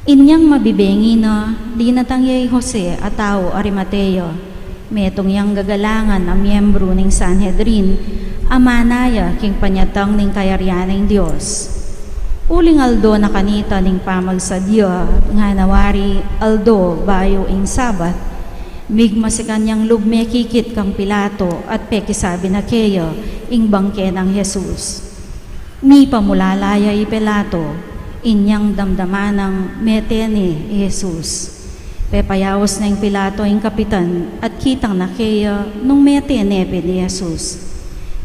Inyang mabibengi na di natangyay Jose at tao Arimatea, metong yang gagalangan ang miyembro ning Sanhedrin, amanaya king panyatang ning kayaryan ng Diyos. Uling aldo na kanita ning pamagsadyo nga nawari aldo bayo ing Sabat, migma si kanyang lubme kikit kang Pilato at pekisabi na keyo ing bangke ng Jesus. Mi pamulalaya i Pilato, inyang damdamanang metene Jesus. Pepayawas na ing Pilato ing kapitan at kitang na keyo nung metenepe ni Jesus.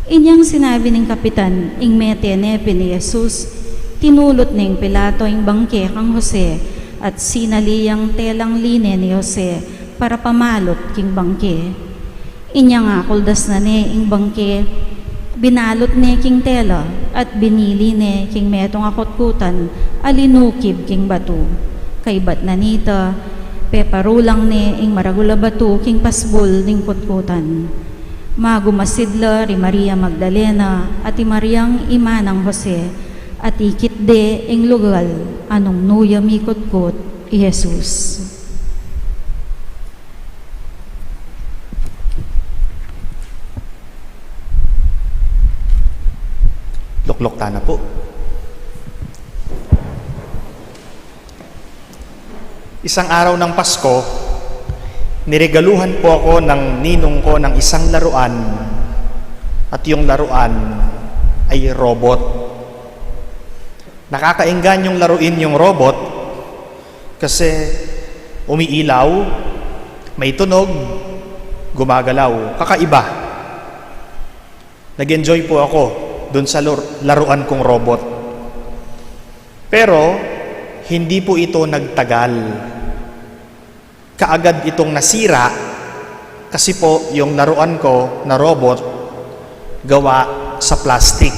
Inyang sinabi ng kapitan ing metenepe ni Jesus, tinulot ning Pilato ing bangke kang Jose at sinaliyang telang line ni Jose para pamalot king bangke. Inya nga kuldas na ne ing bangke, binalot ne king tela at binili ne king metong akotkutan alinukib king batu. Kay bat na nita, peparulang ne ing maragula batu king pasbol ning kutkutan. Magumasidla ri Maria Magdalena at i Mariang ima ng Jose at ikit de ing lugal anong nuya mikutkut i Jesus.
Luklok na po. Isang araw ng Pasko, niregaluhan po ako ng ninong ko ng isang laruan at yung laruan ay robot. Nakakainggan yung laruin yung robot kasi umiilaw, may tunog, gumagalaw, kakaiba. Nag-enjoy po ako dun sa laruan kong robot. Pero hindi po ito nagtagal. Kaagad itong nasira kasi po yung laruan ko na robot gawa sa plastic.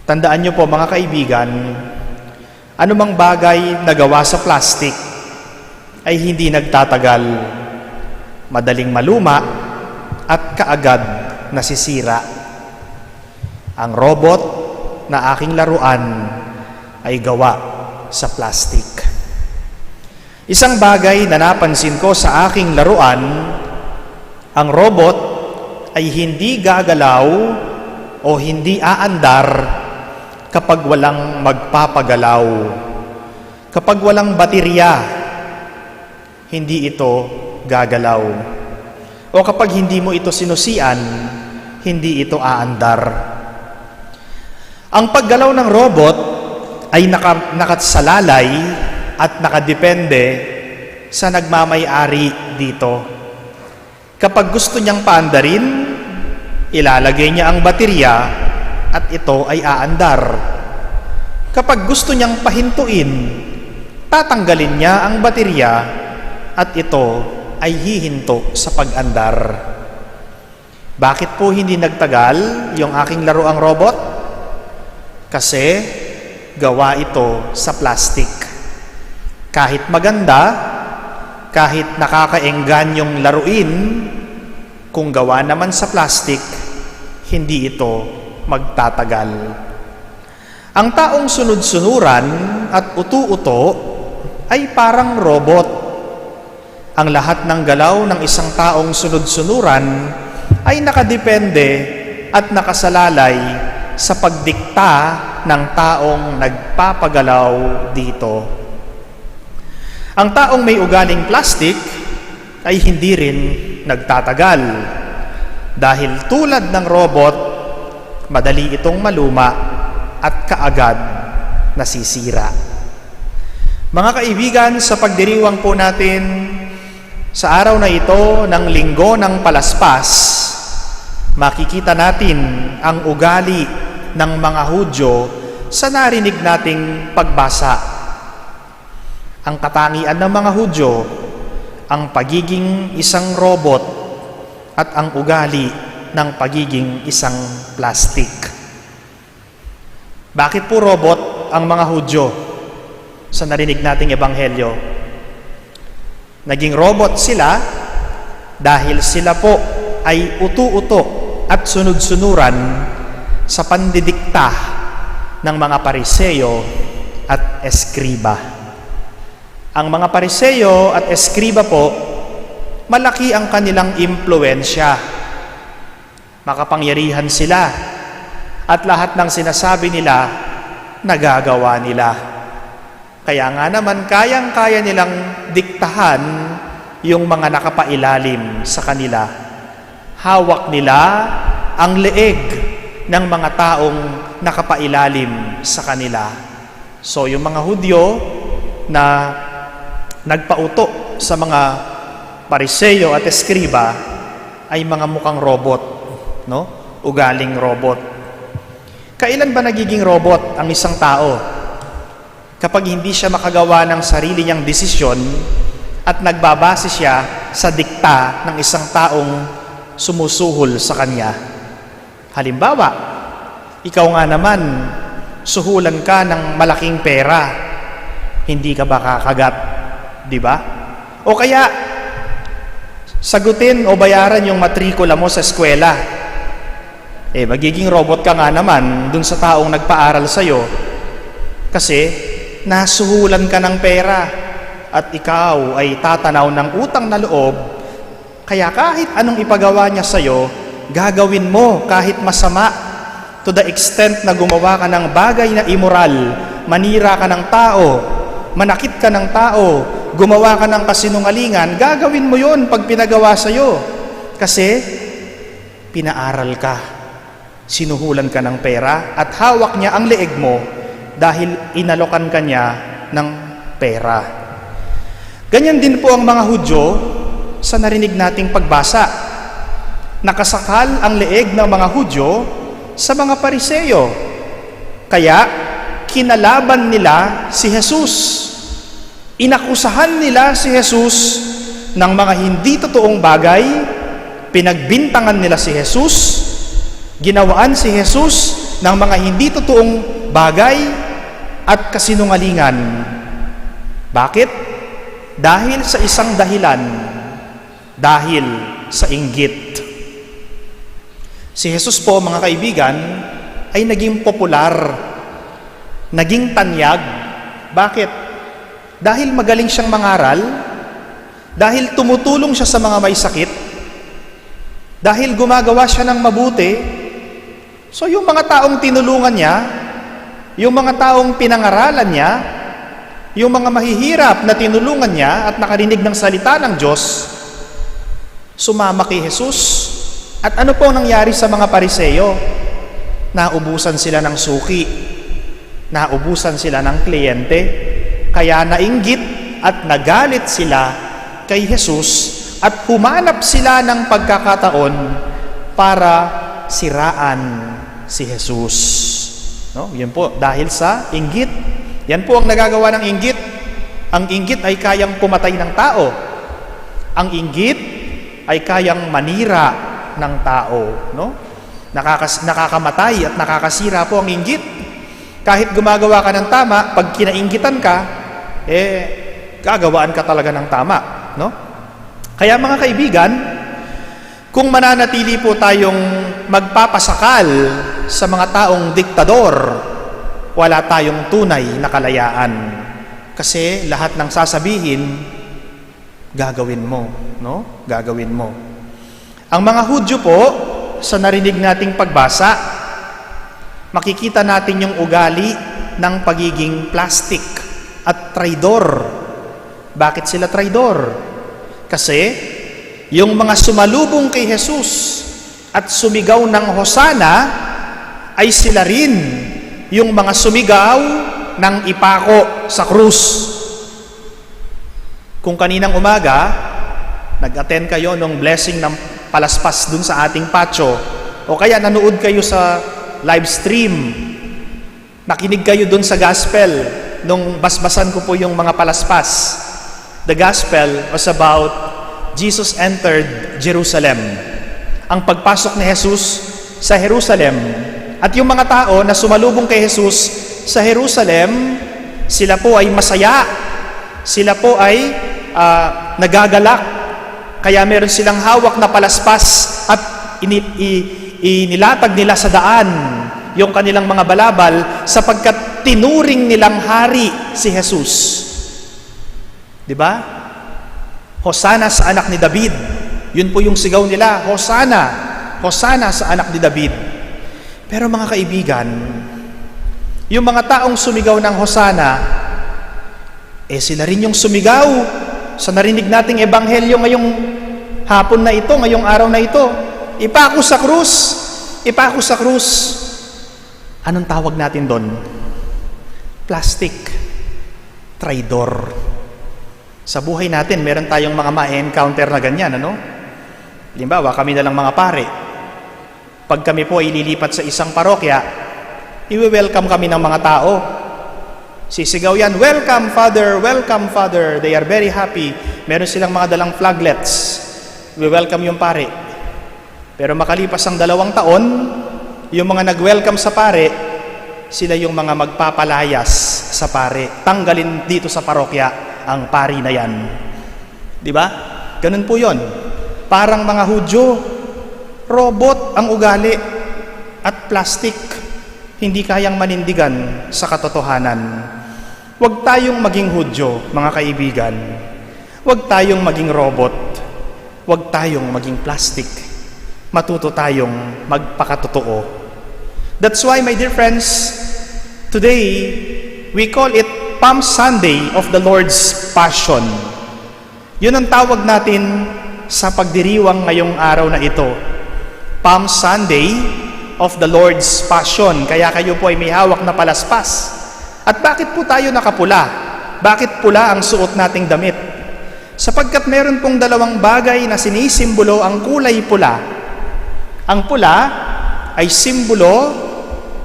Tandaan nyo po mga kaibigan, anumang bagay na gawa sa plastic ay hindi nagtatagal, madaling maluma at kaagad nasisira. Ang robot na aking laruan ay gawa sa plastic. Isang bagay na napansin ko sa aking laruan, ang robot ay hindi gagalaw o hindi aandar kapag walang magpapagalaw. Kapag walang baterya, hindi ito gagalaw. O kapag hindi mo ito sinusian, hindi ito aandar. Ang paggalaw ng robot ay nakasalalay at nakadepende sa nagmamay-ari dito. Kapag gusto niyang paandarin, ilalagay niya ang baterya at ito ay aandar. Kapag gusto niyang pahintuin, tatanggalin niya ang baterya at ito ay hihinto sa pag-andar. Bakit po hindi nagtagal yung aking laruang robot? Kasi gawa ito sa plastic. Kahit maganda, kahit nakakaenggan yung laruin, kung gawa naman sa plastic, hindi ito magtatagal. Ang taong sunod-sunuran at utu-uto ay parang robot. Ang lahat ng galaw ng isang taong sunod-sunuran ay nakadepende at nakasalalay sa pagdikta ng taong nagpapagalaw dito. Ang taong may ugaling plastic ay hindi rin nagtatagal dahil tulad ng robot, madali itong maluma at kaagad nasisira. Mga kaibigan, sa pagdiriwang po natin sa araw na ito ng Linggo ng Palaspas, makikita natin ang ugali ng mga Hudyo sa narinig nating pagbasa. Ang katangian ng mga Hudyo, ang pagiging isang robot at ang ugali ng pagiging isang plastic. Bakit po robot ang mga Hudyo sa narinig nating ebanghelyo? Naging robot sila dahil sila po ay utu-uto at sunod-sunuran sa pandidikta ng mga Pariseo at Eskriba. Ang mga Pariseo at Eskriba po, malaki ang kanilang impluwensya. Makapangyarihan sila at lahat ng sinasabi nila nagagawa nila. Kaya nga naman, kayang-kaya nilang diktahan yung mga nakapailalim sa kanila. Hawak nila ang leeg ng mga taong nakapailalim sa kanila. So, yung mga Hudyo na nagpauto sa mga Pariseo at Eskriba ay mga mukhang robot, no? Ugaling robot. Kailan ba nagiging robot ang isang tao? Kapag hindi siya makagawa ng sarili niyang desisyon at nagbabase siya sa dikta ng isang taong sumusuhol sa kanya. Halimbawa, ikaw nga naman, suhulan ka ng malaking pera, hindi ka ba kakagat, di ba? O kaya, sagutin o bayaran yung matrikula mo sa eskwela. Magiging robot ka nga naman dun sa taong nagpaaral sa'yo kasi nasuhulan ka ng pera at ikaw ay tatanaw ng utang na loob, kaya kahit anong ipagawa niya sa'yo, gagawin mo kahit masama, to the extent na gumawa ka ng bagay na immoral, manira ka ng tao, manakit ka ng tao, gumawa ka ng kasinungalingan, gagawin mo yon pag pinagawa sa'yo. Kasi pinaaral ka, sinuhulan ka ng pera, at hawak niya ang leeg mo dahil inalokan ka niya ng pera. Ganyan din po ang mga Hudyo sa narinig nating pagbasa. Nakasakal ang leeg ng mga Hudyo sa mga Pariseo. Kaya kinalaban nila si Jesus. Inakusahan nila si Jesus ng mga hindi totoong bagay, pinagbintangan nila si Jesus, ginawaan si Jesus ng mga hindi totoong bagay at kasinungalingan. Bakit? Dahil sa isang dahilan, dahil sa inggit. Si Jesus po, mga kaibigan, ay naging popular, naging tanyag. Bakit? Dahil magaling siyang mangaral, dahil tumutulong siya sa mga may sakit, dahil gumagawa siya ng mabuti. So yung mga taong tinulungan niya, yung mga taong pinangaralan niya, yung mga mahihirap na tinulungan niya at nakarinig ng salita ng Diyos, sumama kay Jesus. At ano po nangyari sa mga Pariseo? Naubusan sila ng suki, naubusan sila ng kliyente, kaya nainggit at nagalit sila kay Jesus at humanap sila ng pagkakataon para siraan si Jesus. No? Yan po, dahil sa inggit. Yan po ang nagagawa ng inggit. Ang inggit ay kayang pumatay ng tao. Ang inggit ay kayang manira ng tao, no? Nakakamatay at nakakasira po ang inggit. Kahit gumagawa ka ng tama, pag kinainggitan ka, gagawaan ka talaga ng tama, no? Kaya mga kaibigan, kung mananatili po tayong magpapasakal sa mga taong diktador, wala tayong tunay na kalayaan. Kasi lahat ng sasabihin, gagawin mo, no? Gagawin mo. Ang mga Hudyo po, sa narinig nating pagbasa, makikita natin yung ugali ng pagiging plastic at traidor. Bakit sila traidor? Kasi yung mga sumalubong kay Jesus at sumigaw ng Hosana ay sila rin yung mga sumigaw ng ipako sa krus. Kung kaninang umaga, nag-attend kayo ng blessing ng palaspas dun sa ating patio, o kaya nanood kayo sa live stream, nakinig kayo dun sa gospel, nung basbasan ko po yung mga palaspas. The gospel was about Jesus entered Jerusalem. Ang pagpasok ni Jesus sa Jerusalem. At yung mga tao na sumalubong kay Jesus sa Jerusalem, sila po ay masaya. Sila po ay nagagalak. Kaya meron silang hawak na palaspas at inilatag nila sa daan yung kanilang mga balabal sapagkat tinuring nilang hari si Jesus. Di ba? Hosana sa anak ni David. Yun po yung sigaw nila, Hosana. Hosana sa anak ni David. Pero mga kaibigan, Yung mga taong sumigaw ng Hosana, sila rin yung sumigaw sa narinig nating ebanghelyo ngayong hapon na ito, ngayong araw na ito. Ipako sa krus! Ipako sa krus! Anong tawag natin doon? Plastic. Traidor. Sa buhay natin, meron tayong mga ma-encounter na ganyan, ano? Halimbawa, kami na lang mga pare. Pag kami po ay lilipat sa isang parokya, i-welcome kami ng mga tao. Sisigaw yan, welcome Father, they are very happy. Meron silang mga dalang flaglets. I-welcome yung pare. Pero makalipas ang 2 taon, yung mga nag-welcome sa pare, sila yung mga magpapalayas sa pare. Tanggalin dito sa parokya ang pari na yan. Di ba? Ganun po yon. Parang mga Hudyo, robot ang ugali at plastic, hindi kayang manindigan sa katotohanan. Huwag tayong maging Hudyo, mga kaibigan. Huwag tayong maging robot. Huwag tayong maging plastic. Matuto tayong magpakatotoo. That's why, my dear friends, today, we call it Palm Sunday of the Lord's Passion. Yun ang tawag natin sa pagdiriwang ngayong araw na ito. Palm Sunday of the Lord's Passion. Kaya kayo po ay may hawak na palaspas. At bakit po tayo nakapula? Bakit pula ang suot nating damit? Sapagkat meron pong 2 bagay na sinisimbolo ang kulay pula. Ang pula ay simbolo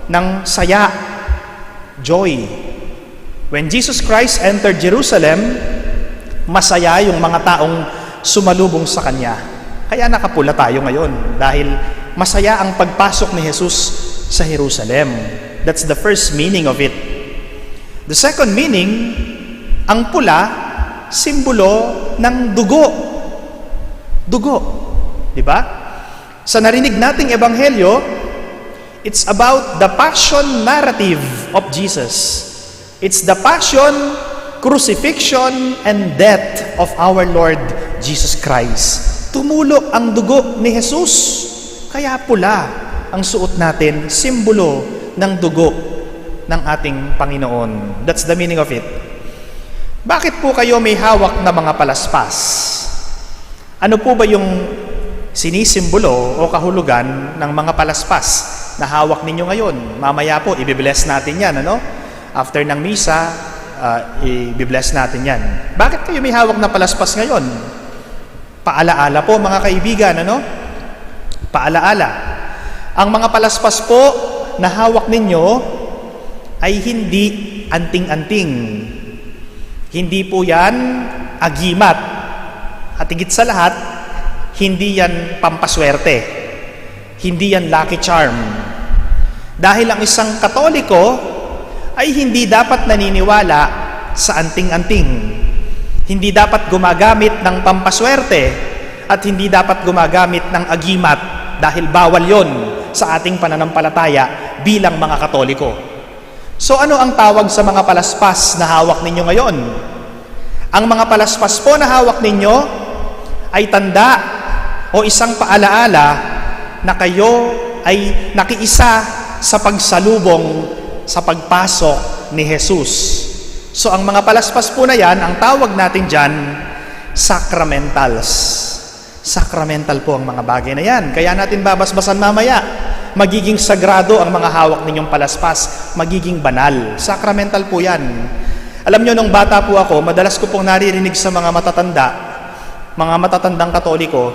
ng saya, joy. When Jesus Christ entered Jerusalem, masaya yung mga taong sumalubong sa Kanya. Kaya nakapula tayo ngayon dahil masaya ang pagpasok ni Jesus sa Jerusalem. That's the first meaning of it. The second meaning, ang pula, simbolo ng dugo. Dugo. Di ba? Sa narinig nating ebanghelyo, it's about the passion narrative of Jesus. It's the passion, crucifixion, and death of our Lord Jesus Christ. Tumulo ang dugo ni Jesus. Kaya pula ang suot natin, simbolo ng dugo ng ating Panginoon. That's the meaning of it. Bakit po kayo may hawak na mga palaspas? Ano po ba yung sinisimbolo o kahulugan ng mga palaspas na hawak ninyo ngayon? Mamaya po, ibibless natin yan, ano? After ng misa, i-bless natin yan. Bakit kayo may hawak na palaspas ngayon? Paalaala po, mga kaibigan, ano? Paalaala. Ang mga palaspas po na hawak ninyo ay hindi anting-anting. Hindi po yan agimat. At higit sa lahat, hindi yan pampaswerte. Hindi yan lucky charm. Dahil ang isang Katoliko ay hindi dapat naniniwala sa anting-anting. Hindi dapat gumagamit ng pampaswerte at hindi dapat gumagamit ng agimat dahil bawal yon sa ating pananampalataya bilang mga Katoliko. So ano ang tawag sa mga palaspas na hawak ninyo ngayon? Ang mga palaspas po na hawak ninyo ay tanda o isang paalaala na kayo ay nakiisa sa pagsalubong sa pagpasok ni Jesus. So ang mga palaspas po na yan, ang tawag natin dyan, sacramentals. Sacramental po ang mga bagay na yan. Kaya natin babasbasan mamaya. Magiging sagrado ang mga hawak ninyong palaspas. Magiging banal. Sacramental po yan. Alam nyo, nung bata po ako, madalas ko pong naririnig sa mga matatandang Katoliko,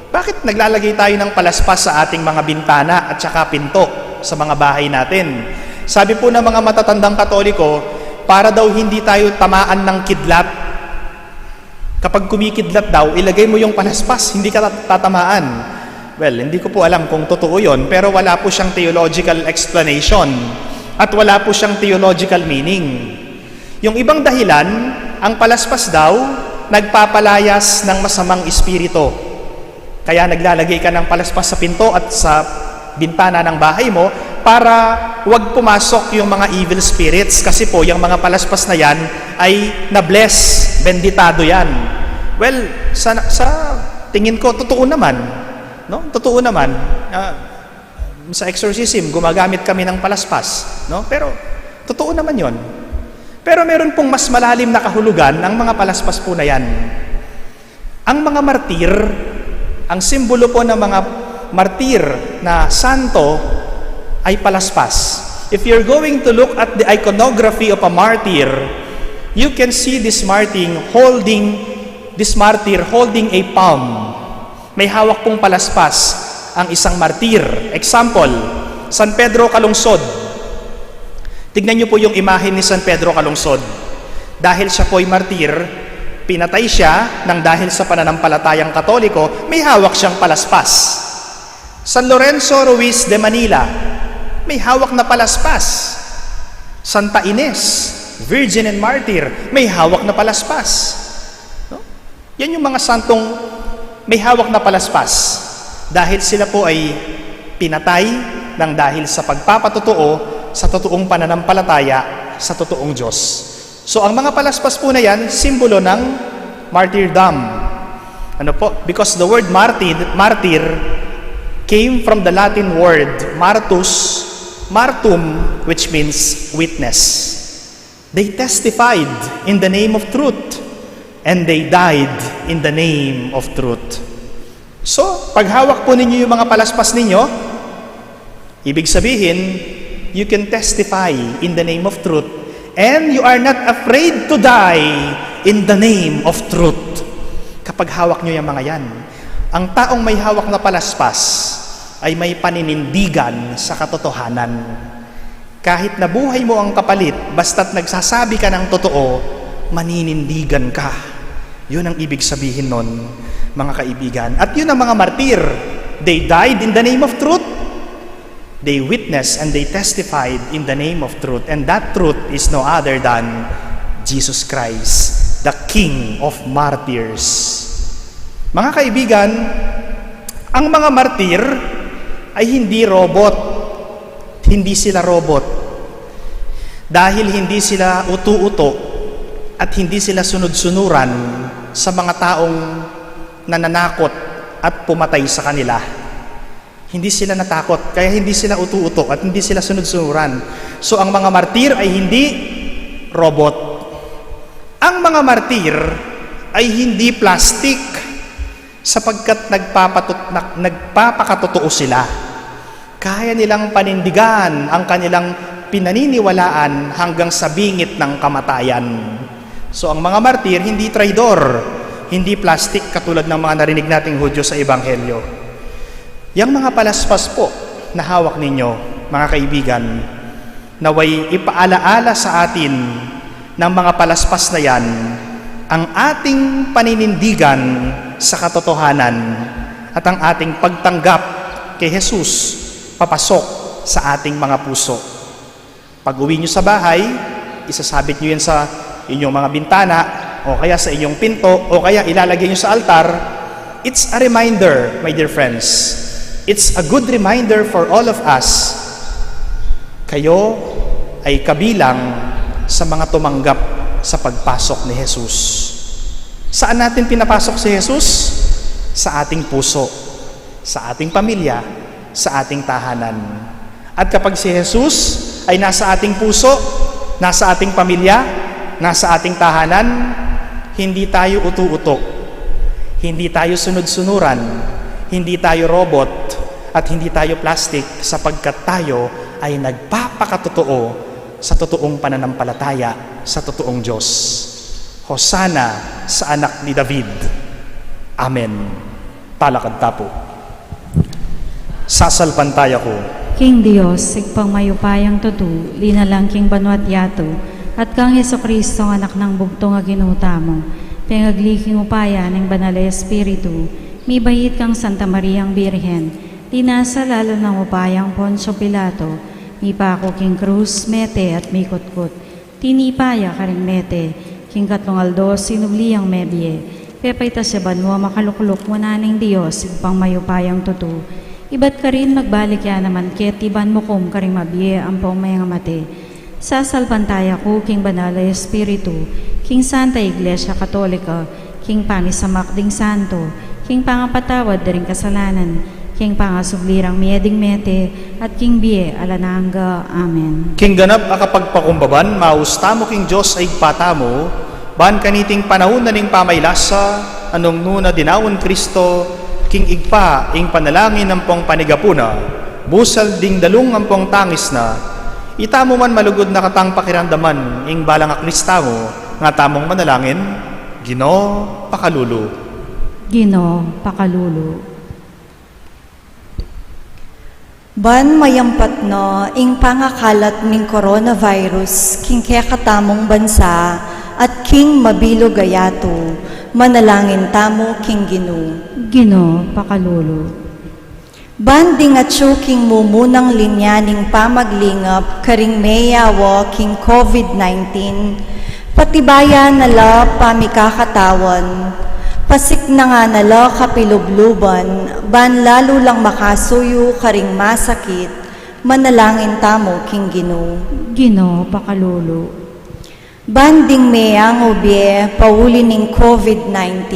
bakit naglalagay tayo ng palaspas sa ating mga bintana at saka pinto sa mga bahay natin? Sabi po ng mga matatandang Katoliko, para daw hindi tayo tamaan ng kidlat. Kapag kumikidlat daw, ilagay mo yung palaspas, hindi ka tatamaan. Well, hindi ko po alam kung totoo yun, pero wala po siyang theological explanation at wala po siyang theological meaning. Yung ibang dahilan, ang palaspas daw, nagpapalayas ng masamang espiritu. Kaya naglalagay ka ng palaspas sa pinto at sa bintana ng bahay mo para wag pumasok yung mga evil spirits kasi po yung mga palaspas na yan ay na-bless, benditado yan. Well, sa tingin ko totoo naman, no? Totoo naman. Sa exorcism gumagamit kami ng palaspas, no? Pero Totoo naman yon. Pero meron pong mas malalim na kahulugan ang mga palaspas po na yan. Ang mga martir, ang simbolo po ng mga martir na santo ay palaspas. If you're going to look at the iconography of a martyr, you can see this martyr holding a palm. May hawak pong palaspas ang isang martir. Example, San Pedro Calungsod. Tignan niyo po yung imahe ni San Pedro Calungsod. Dahil siya po ay martir, pinatay siya nang dahil sa pananampalatayang Katoliko, may hawak siyang palaspas. San Lorenzo Ruiz de Manila, may hawak na palaspas. Santa Ines, Virgin and Martyr, may hawak na palaspas. No? Yan yung mga santong may hawak na palaspas. Dahil sila po ay pinatay nang dahil sa pagpapatotoo sa totoong pananampalataya sa totoong Diyos. So ang mga palaspas po na yan, simbolo ng martyrdom. Ano po? Because the word martyr came from the Latin word martum, which means witness. They testified in the name of truth, and they died in the name of truth. So, paghawak po ninyo yung mga palaspas ninyo, ibig sabihin, you can testify in the name of truth, and you are not afraid to die in the name of truth. Kapag hawak nyo yung mga yan, ang taong may hawak na palaspas ay may paninindigan sa katotohanan. Kahit nabuhay mo ang kapalit, basta't nagsasabi ka ng totoo, maninindigan ka. Yun ang ibig sabihin nun, mga kaibigan. At yun ang mga martir. They died in the name of truth. They witnessed and they testified in the name of truth. And that truth is no other than Jesus Christ, the King of Martyrs. Mga kaibigan, ang mga martir ay hindi robot. Hindi sila robot. Dahil hindi sila utu-uto at hindi sila sunod-sunuran sa mga taong nananakot at pumatay sa kanila. Hindi sila natakot, kaya hindi sila utu-uto at hindi sila sunod-sunuran. So ang mga martir ay hindi robot. Ang mga martir ay hindi plastic sapagkat nagpapakatotoo sila. Kaya nilang panindigan ang kanilang pinaniniwalaan hanggang sa bingit ng kamatayan. So ang mga martir, hindi traidor, hindi plastic katulad ng mga narinig nating Hudyo sa Ebanghelyo. Yang mga palaspas po na hawak ninyo, mga kaibigan, naway ipaalaala sa atin ng mga palaspas na yan ang ating paninindigan sa katotohanan at ang ating pagtanggap kay Jesus papasok sa ating mga puso. Pag uwi nyo sa bahay, isasabit nyo yan sa inyong mga bintana o kaya sa inyong pinto o kaya ilalagay nyo sa altar. It's a reminder, my dear friends. It's a good reminder for all of us. Kayo ay kabilang sa mga tumanggap sa pagpasok ni Jesus. Saan natin pinapasok si Jesus? Sa ating puso, sa ating pamilya, sa ating tahanan. At kapag si Jesus ay nasa ating puso, nasa ating pamilya, nasa ating tahanan, hindi tayo utu-uto, hindi tayo sunod-sunuran, hindi tayo robot, at hindi tayo plastic sapagkat tayo ay nagpapakatotoo sa totoong pananampalataya sa totoong Diyos. Hosana sa anak ni David. Amen. Talakad tapo. Sasalpantaya ko.
King Dios, sigpang mayupayang tutu, linalang king banwat yato, at kang Heso Kristo anak ng bugtong nga ginuta mo, pengagliking upaya ng banal na Espiritu, mi bayit kang Santa Mariang Birhen, tinasa lalo ng upayang Poncio Pilato, mi pako king Cruz, mete at mi kutkut, tinipaya karing mete, king katungaldo sinubliang mebye, pepayta sa banwa makalukluk mo naning Dios, sigpang mayupayang tutu, iba't ka rin magbalik ya naman ket iban mo kum karing mabye ang pong mate. Sasalpantaya ko king banal na Espiritu, king Santa Iglesia Katolika, king pamisamakding santo, king pangapatawad daring kasalanan, king pangasublirang mieding mete, at king bie alananga. Amen.
King ganap akapagpakumbaban, maustamo king Diyos ay patamo, ban kaniting panahon na ning pamaylasa, anong nuna dinawon Kristo, king igpa, ing panalangin ng pong panigapuna, busal ding dalung ang pong tangis na, itamo man malugod na katang pakiramdaman, ing balang aklistamo, nga tamong manalangin, Ginoo pakalulu.
Ginoo pakalulu.
Ban mayampat no, ing pangakalat ning coronavirus, king kaya katamong bansa, at king mabilo gayato, manalangin tamo king Ginoo.
Ginoo pakalulu.
Banding at king mumunang linya ning pamaglingap, karing mayawa king COVID-19, patibayan nala pamikakatawan, pasik na nga nala kapilubluban, ban lalo lang makasuyo karing masakit, manalangin tamo king Ginoo.
Ginoo pakalulu.
Banding meyang ubye, pauli ning COVID-19,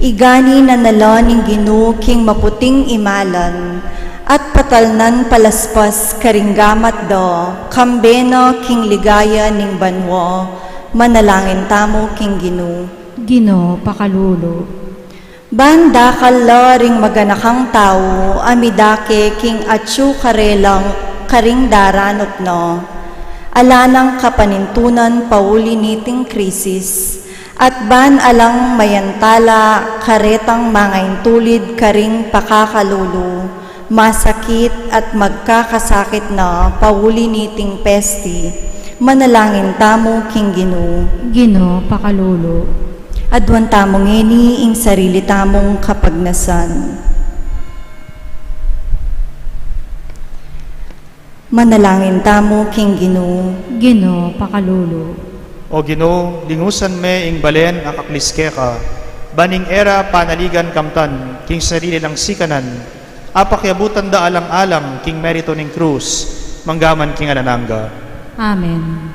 igani na nala ning Ginoo king maputing imalan, at patalnan palaspas karinggamat do, kambeno king ligaya ning banwo, manalangin tamo king Ginoo.
Ginoo pakalulu.
Banda kala ring maganakang tao, amidake king atsu karelang karing daranot no, alanang kapanintunan pauli niting krisis, at ban alang mayantala karetang mangaintulid karing pakakalulu, masakit at magkakasakit na pauli niting pesti, manalangin tamo king Ginoo.
Ginoo pakalulu.
Adwan tamong ngeni ing sarili tamong kapagnasan. Manalangin tamo king Ginoo.
Ginoo pakalulu.
O Ginoo, lingusan me ing balen akakliske ka, baning era panaligan kamtan, king sarili lang sikanan, apakyabutan da alang-alang king merito ning krus, manggaman king alananga.
Amen.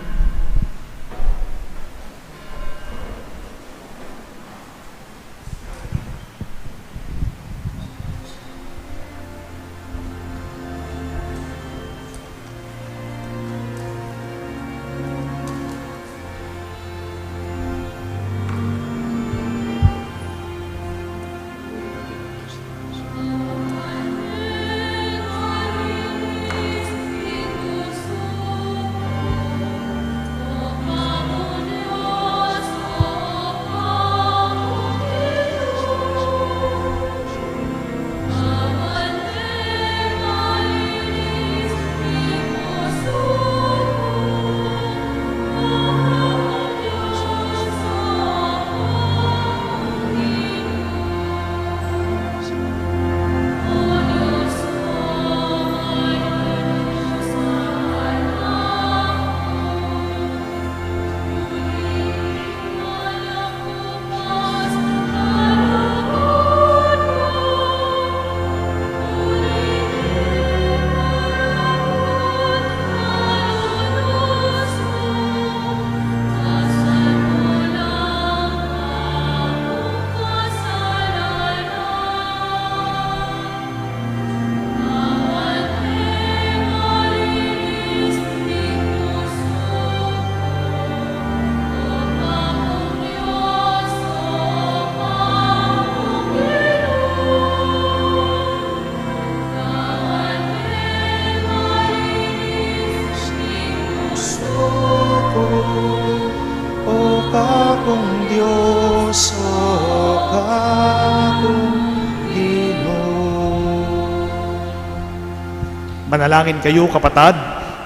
Manalangin kayo kapatad,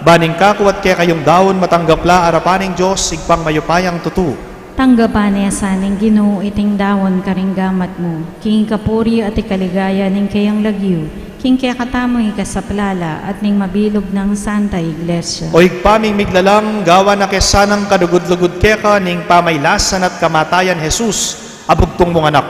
baning kakuat kaya kayong daon matanggapla arapaning Diyos igpang mayupayang tutu.
Tanggapan niya saning Ginoo iting dawon karing gamat mo, king kapuri at ikaligaya ning kayang lagyu, king kaya katamo ikasaplala at ning mabilog ng Santa Iglesia.
O igpaming miglalang gawa na kesanang kadugod-lugod keka ning pamaylasan at kamatayan Jesus, abugtong mong anak.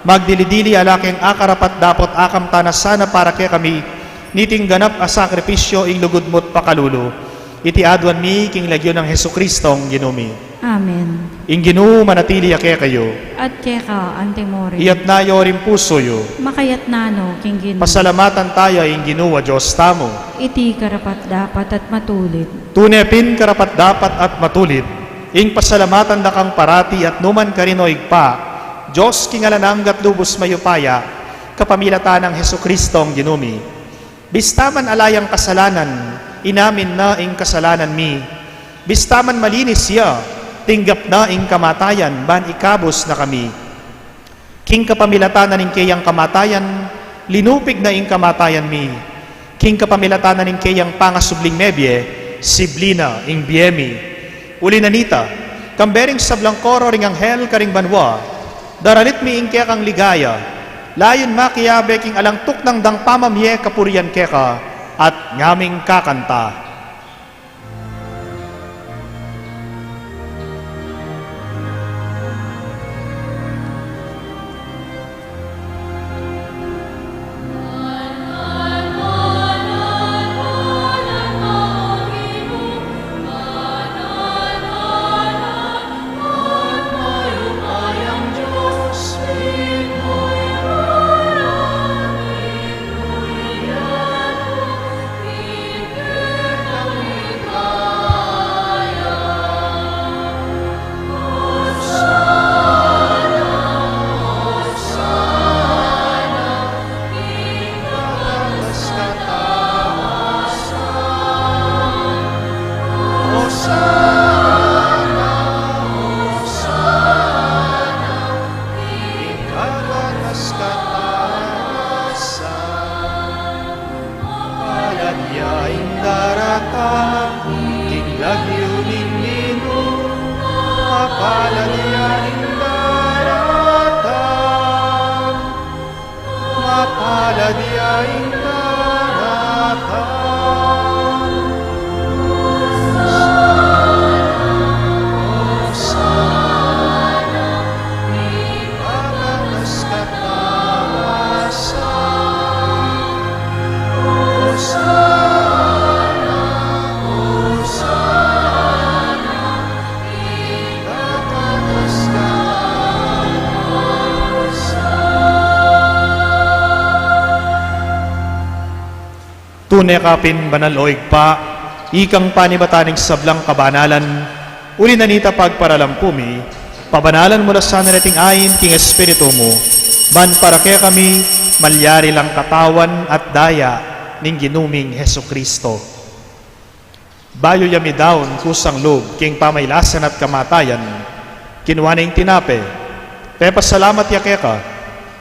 Magdilidili alaking akarapat dapot akam tanasana para kaya kami, niting ganap a sakripisyo ing lugod mo't pakalulu. Iti adwan mi king lagyo ng Jesu Kristong Ginumi.
Amen.
Inginu manatili ake kayo.
At keka, antemore.
Iyat nayo rin puso yo.
Makayat nano, king Ginoo.
Pasalamatan tayo inginu wa Diyos tamo.
Iti karapat dapat at matulid.
Tunepin karapat dapat at matulid. Ing pasalamatan da kang parati at numan karino igpa. Diyos kingalananggat lubos mayupaya. Kapamilatan ng Heso Kristong ginumi. Bistaman alayang kasalanan, inamin na ing kasalanan mi. Bistaman malinis siya, tinggap na ing kamatayan, ban ikabos na kami. King kapamilatanan ing kayang kamatayan, linupig na ing kamatayan mi. King kapamilatanan ing kayang pangasubling nebye, siblina ing biemi. Uli nanita, kambering sablang koro ring anghel karing banwa, daralit mi ing kaya kang ligaya, layon makiyabe king alangtuk ng dang pamamye kapurian keka, at ngaming kakanta. Tunay kapin banal o igpa, ikang panibataning sablang kabanalan, uli nanita pagparalampumi, pabanalan mo na sana nating ayin king espiritu mo, ban para kaya kami, malyari lang katawan at daya ning ginuming Heso Kristo. Bayo yami daon kusang loob, king pamaylasan at kamatayan, kinuha na yung tinape, pepa salamat yakeka,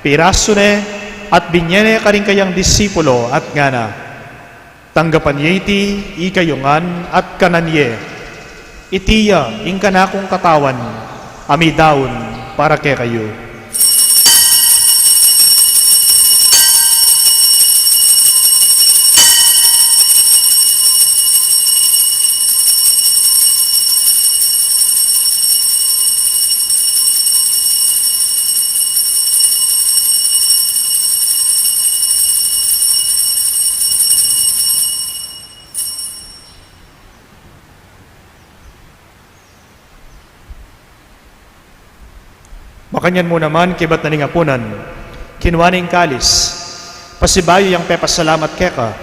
piraso ne, at binyene ka rin kayang disipulo at ngana. Tanggapan iti, ikayungan at kananye. Itiya, ing kanakong katawan, ami daon para kay kayo. Makanyan mo naman, kibat na ningapunan, kinuha na ing kalis, pasibayo yang pepasalamat keka,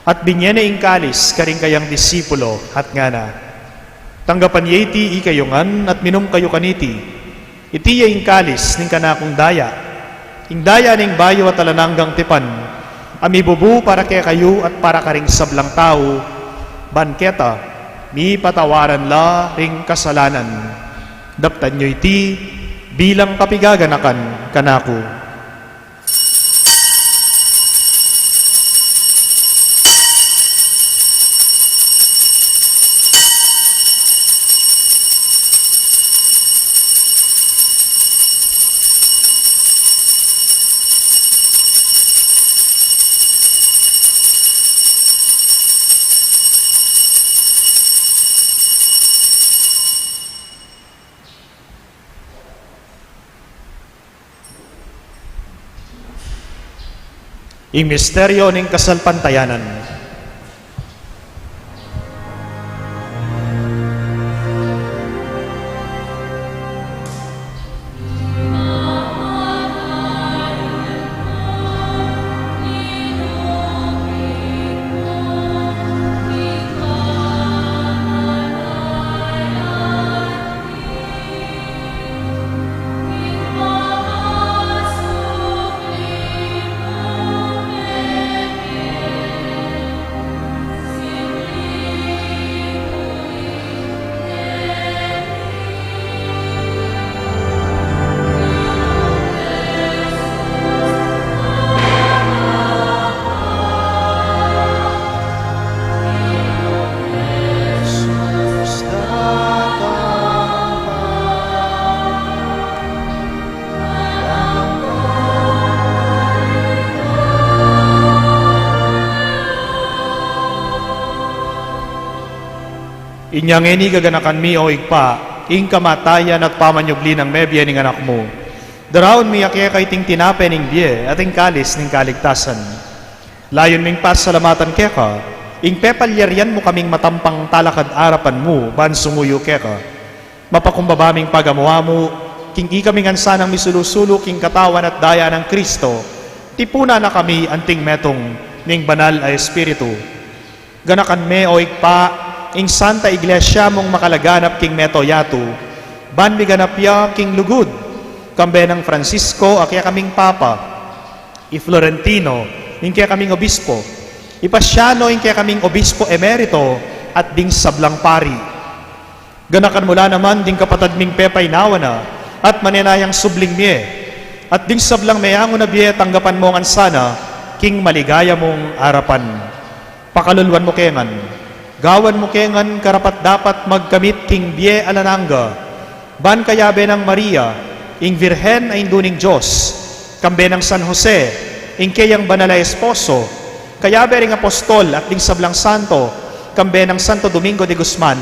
at binyene ing kalis, karing kayang disipulo, at ngana. Tanggapan yeti ikayungan, at minum kayo kaniti, itiya ing kalis, ning kanakong daya, ing daya ning bayo at alananggang tipan, amibubu para kaya kayo, at para karing sablang tao, banketa, mi patawaran la ring kasalanan. Daptan nyo iti, bilang kapigaganakan kanako. Ing misteryo ning kasalpantayanan. Inyang eni gaganakan mi o igpa, ing kamatayan at pamanyugli ng mebye ning anak mo. Daraon mi akya kay ting tinape ning biye at ing kalis ning kaligtasan. Layon ming pasalamatan keka, ing pepalyarian mo kaming matampang talakad arapan mo, ban sumuyo keka. Mapakumbabaming pagamuha mo, king kaming ansanang misulusulo king katawan at daya ng Kristo, tipuna na kami anting metong ning banal ay Espiritu. Ganakan me o igpa, ing Santa Iglesia mong makalaganap king meto yatu, ban biganapya king lugud, kambe ng Francisco akya kaming Papa, i Florentino, ing kaya kaming Obispo, i Pasiano, ing kaya kaming Obispo Emerito, at ding sablang pari. Ganakan mula naman ding kapatad ming pepay nawa na, at maninayang subling miye, at ding sablang mayango na biye tanggapan mo ang ansana, king maligaya mong arapan. Pakalulwan mo kengan, gawan mo kengan karapat dapat magkamit king biye alananga, ban kayabe ng Maria, ing Virhen ay induning Diyos, kambe ng San Jose, ing kayang banala esposo, kayabe ring apostol at ding sablang santo, kambe ng Santo Domingo de Guzman,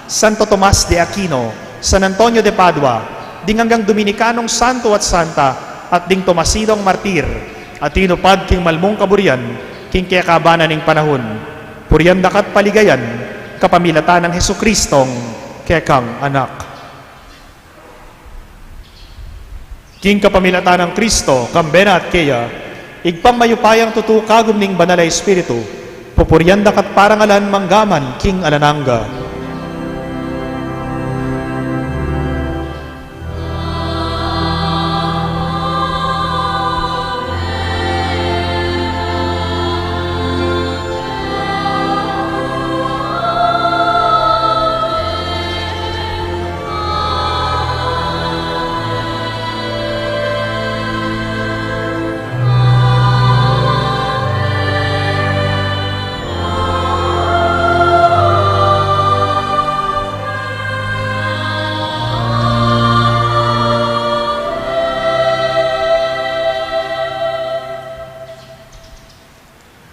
Santo Tomas de Aquino, San Antonio de Padua, ding hanggang Dominikanong santo at santa, at ding Tomasidong martir, at tinupad king malmong kaburian, king kaya kabanan ng panahon, puriyan dakat paligayan, kapamilatan ng Hesukristong kekang anak. King kapamilatan ng Kristo, kambena at kaya, igpang mayupayang tutukagom ning banal na Espiritu, pupuriyan dakat parangalan manggaman king alananga.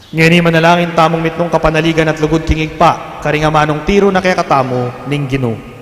Ngeni manalangin tamong mitnong kapanaligan at lugod king igpa, karingamanong tiro na kaya katamo ning Ginoo.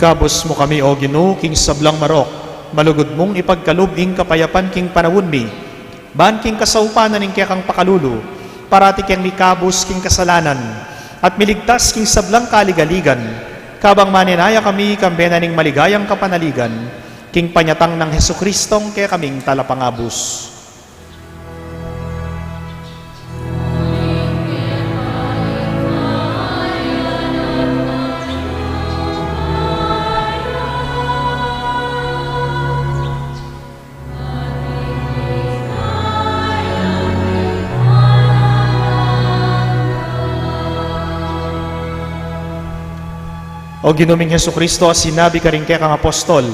Kabos mo kami, O Ginoo, king sablang marok, malugod mong ipagkalubing kapayapan king panawon mi, ban king kasaupanan ning kaya kang pakalulu, parati kang mikabos king kasalanan, at miligtas king sablang kaligaligan, kabang maninaya kami kambena ning maligayang kapanaligan, king panyatang ng Hesukristong kaya kaming talapangabos. O Ginoming Hesukristo, sinabi ka rin kaya kang apostol,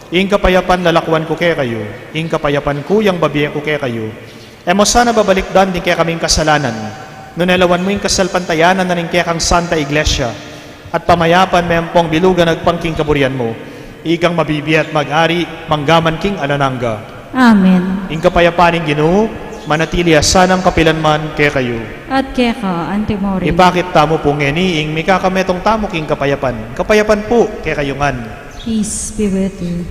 ing kapayapan lalakwan ko kaya kayo, ing kapayapan ko yung babiyan ko kaya kayo. Emo sana babalikdan din kaya kaming kasalanan, nunelawan mo yung kasalpantayanan na rin kaya kang Santa Iglesia, at pamayapan mayempong bilugan nagpangking kaburian mo, ikang mabibi at mag-ari, manggaman king alananga.
Amen.
Ing kapayapaning Ginoo, manatili asanang kapilanman kaya kayo.
At kaya ka, Antimori.
Ipakit tamo po ngeni, ing mikakametong tamo king kapayapan. Kapayapan po kaya kayongan.
Peace be with you.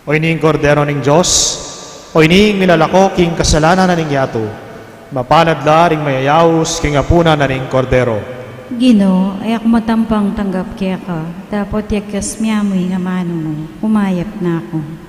O ining kordero ning Diyos, o ining milalako king kasalanan na ning yato, mapalad la ring mayayaos king apuna na ning kordero.
Gino, ayak mo tampang tanggap kaya ka, tapos yakas miyamoy nga mano mo, umayap na ako.
Amen.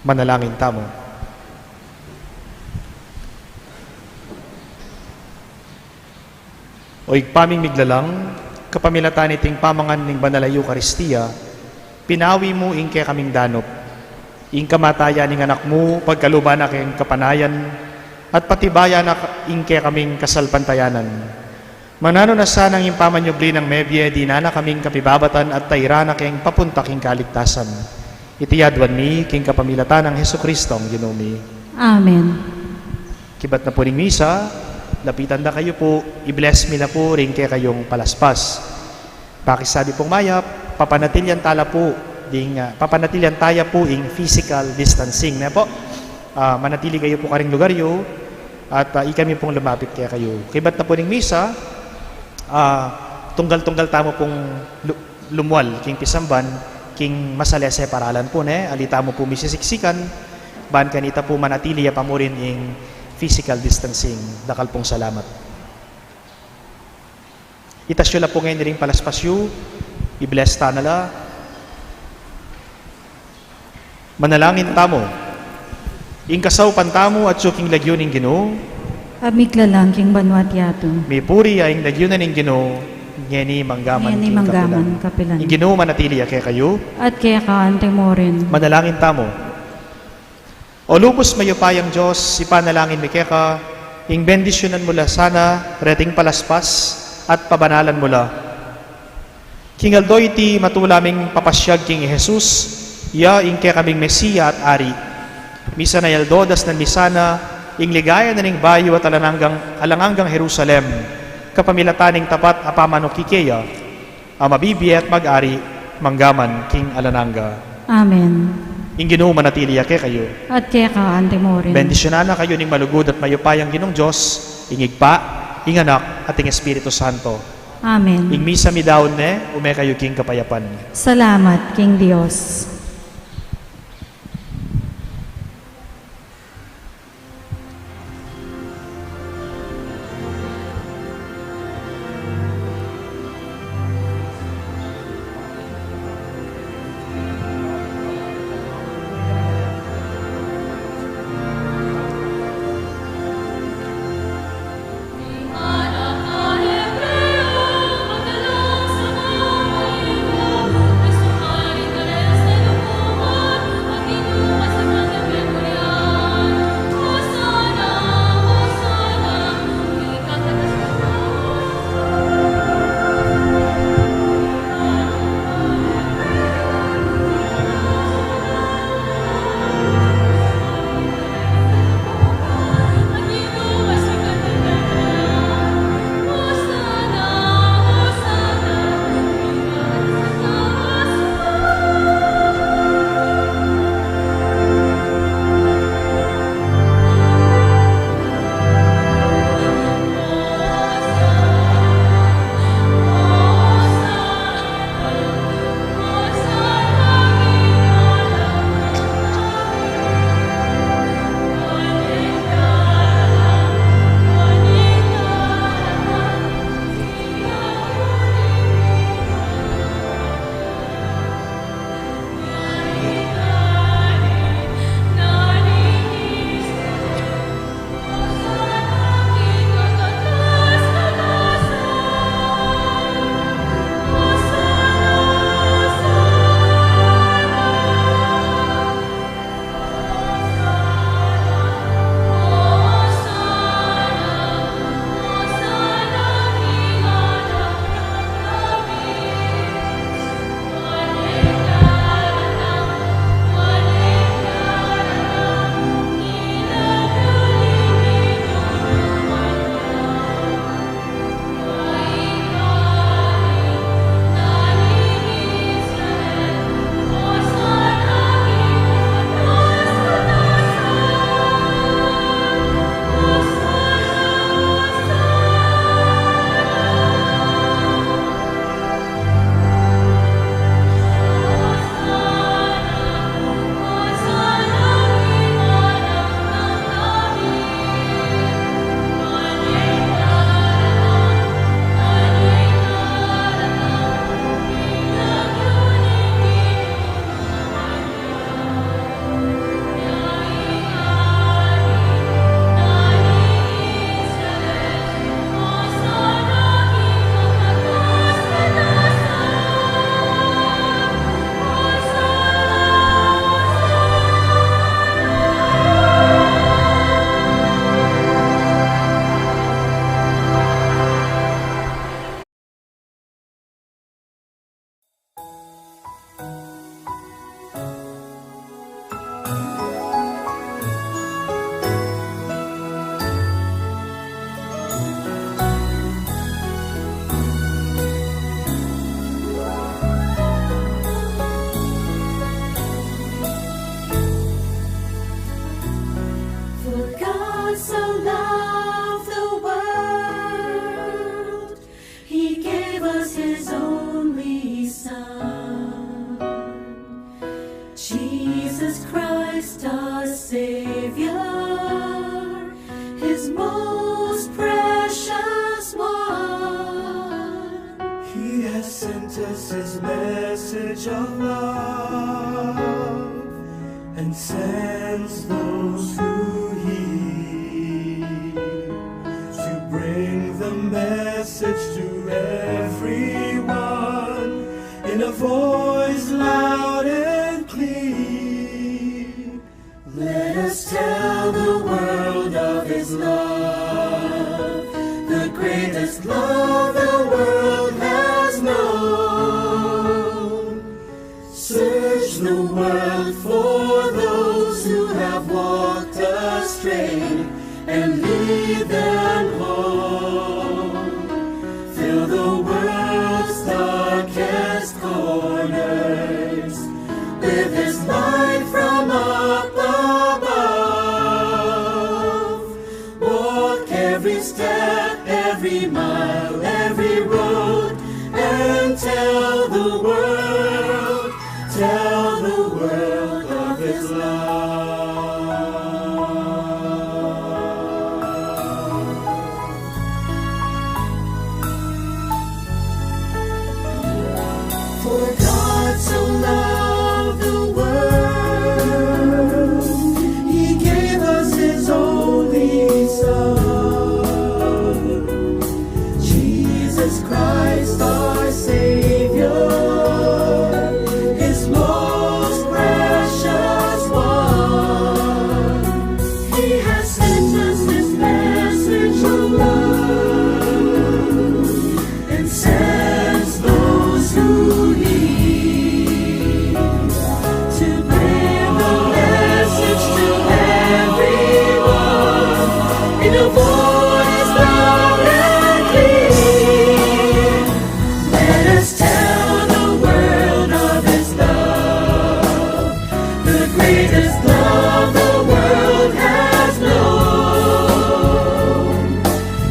Manalangin tamo. O igpaming miglalang, kapamilatan iting pamangan ning banal a Eucharistia, pinawi mo ing kaya kaming danop, ing kamatayan ning anak mo, pagkaluban na kayong kapanayan, at patibaya na ing kaya kaming kasalpantayanan. Manano na sanang impamanyubli ng mebye, di na kaming kapibabatan at tayra na kayong papunta king kaligtasan. Itiyadwan mi, king kapamilatan ng Heso Kristo ang ginumi.
Amen.
Kibat na po ring misa, lapitan na kayo po, i-bless mi na po rin kaya kayong palaspas. Pakisabi pong mayap, papanatilyan tala po, papanatilyan taya po ing physical distancing. Na po, manatili kayo po karing lugaryo, at ikami pong lumapit kaya kayo. Kibat na po ring misa, tunggal-tunggal tamo pong lumwal, king pisamban, king masalese paralan po ne, alita mo po misisiksikan, ban kanita po manatili pa mo rin ing physical distancing. Dakal pong salamat. Itasyo la po ngayon rin palaspasyo, i-bless ta nala. Manalangin tamo, ing kasaw pantamo at suking lagyo ning Ginoo,
Amiglalang king banwat yato.
may puri ay ing lagyo na ning Ginoo, ngeni manggaman
Ngeni
king
manggaman
kapilan.
kapilan.
Ing Ginoo manatili kay kayo,
At kaya kaante mo rin.
manalangin tamo. O lubos mayupayang Diyos, ipanalangin mi keka, ing bendisyonan mula sana, reting palaspas, at pabanalan mula. King Aldoy ti matulaming papasyag king Jesus, ya ing kaya kaming Mesiya at Ari. Misa na yaldodas ng misana, ing ligaya na ning bayo at alangang Jerusalem, kapamilataning tapat apamano kikeya, amabibi at mag-ari, manggaman king alananga.
Amen.
Ing Ginoo manatili kay kayo.
At kaya kaante mo rin.
Bendisyonan na kayo ning malugod at mayupayang Ginong Diyos, ingigpa, inganak, at ing Espiritu Santo.
Amen.
Ing misa mi daon ne, ume kayo king kapayapan.
Salamat, King Dios.
Amen. His most precious one.
He has sent us His message of love and sends those who heed to bring the message to everyone in a voice loud and clear. Let us tell the world of His love, the greatest love the world has known. Search the world for those who have walked astray and lead them home. Fill the world's darkest corners with His light from up above. Walk every step, every mile, every road, and tell the world of His love. For God so loved the world, He gave us His only Son, Jesus Christ our Savior, His most precious one. He has sent us His message of love and sends those who need to bring the message to everyone in a voice loud and clear. Let us tell the world of His love, the greatest love the world has known.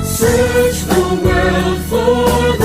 Search the world for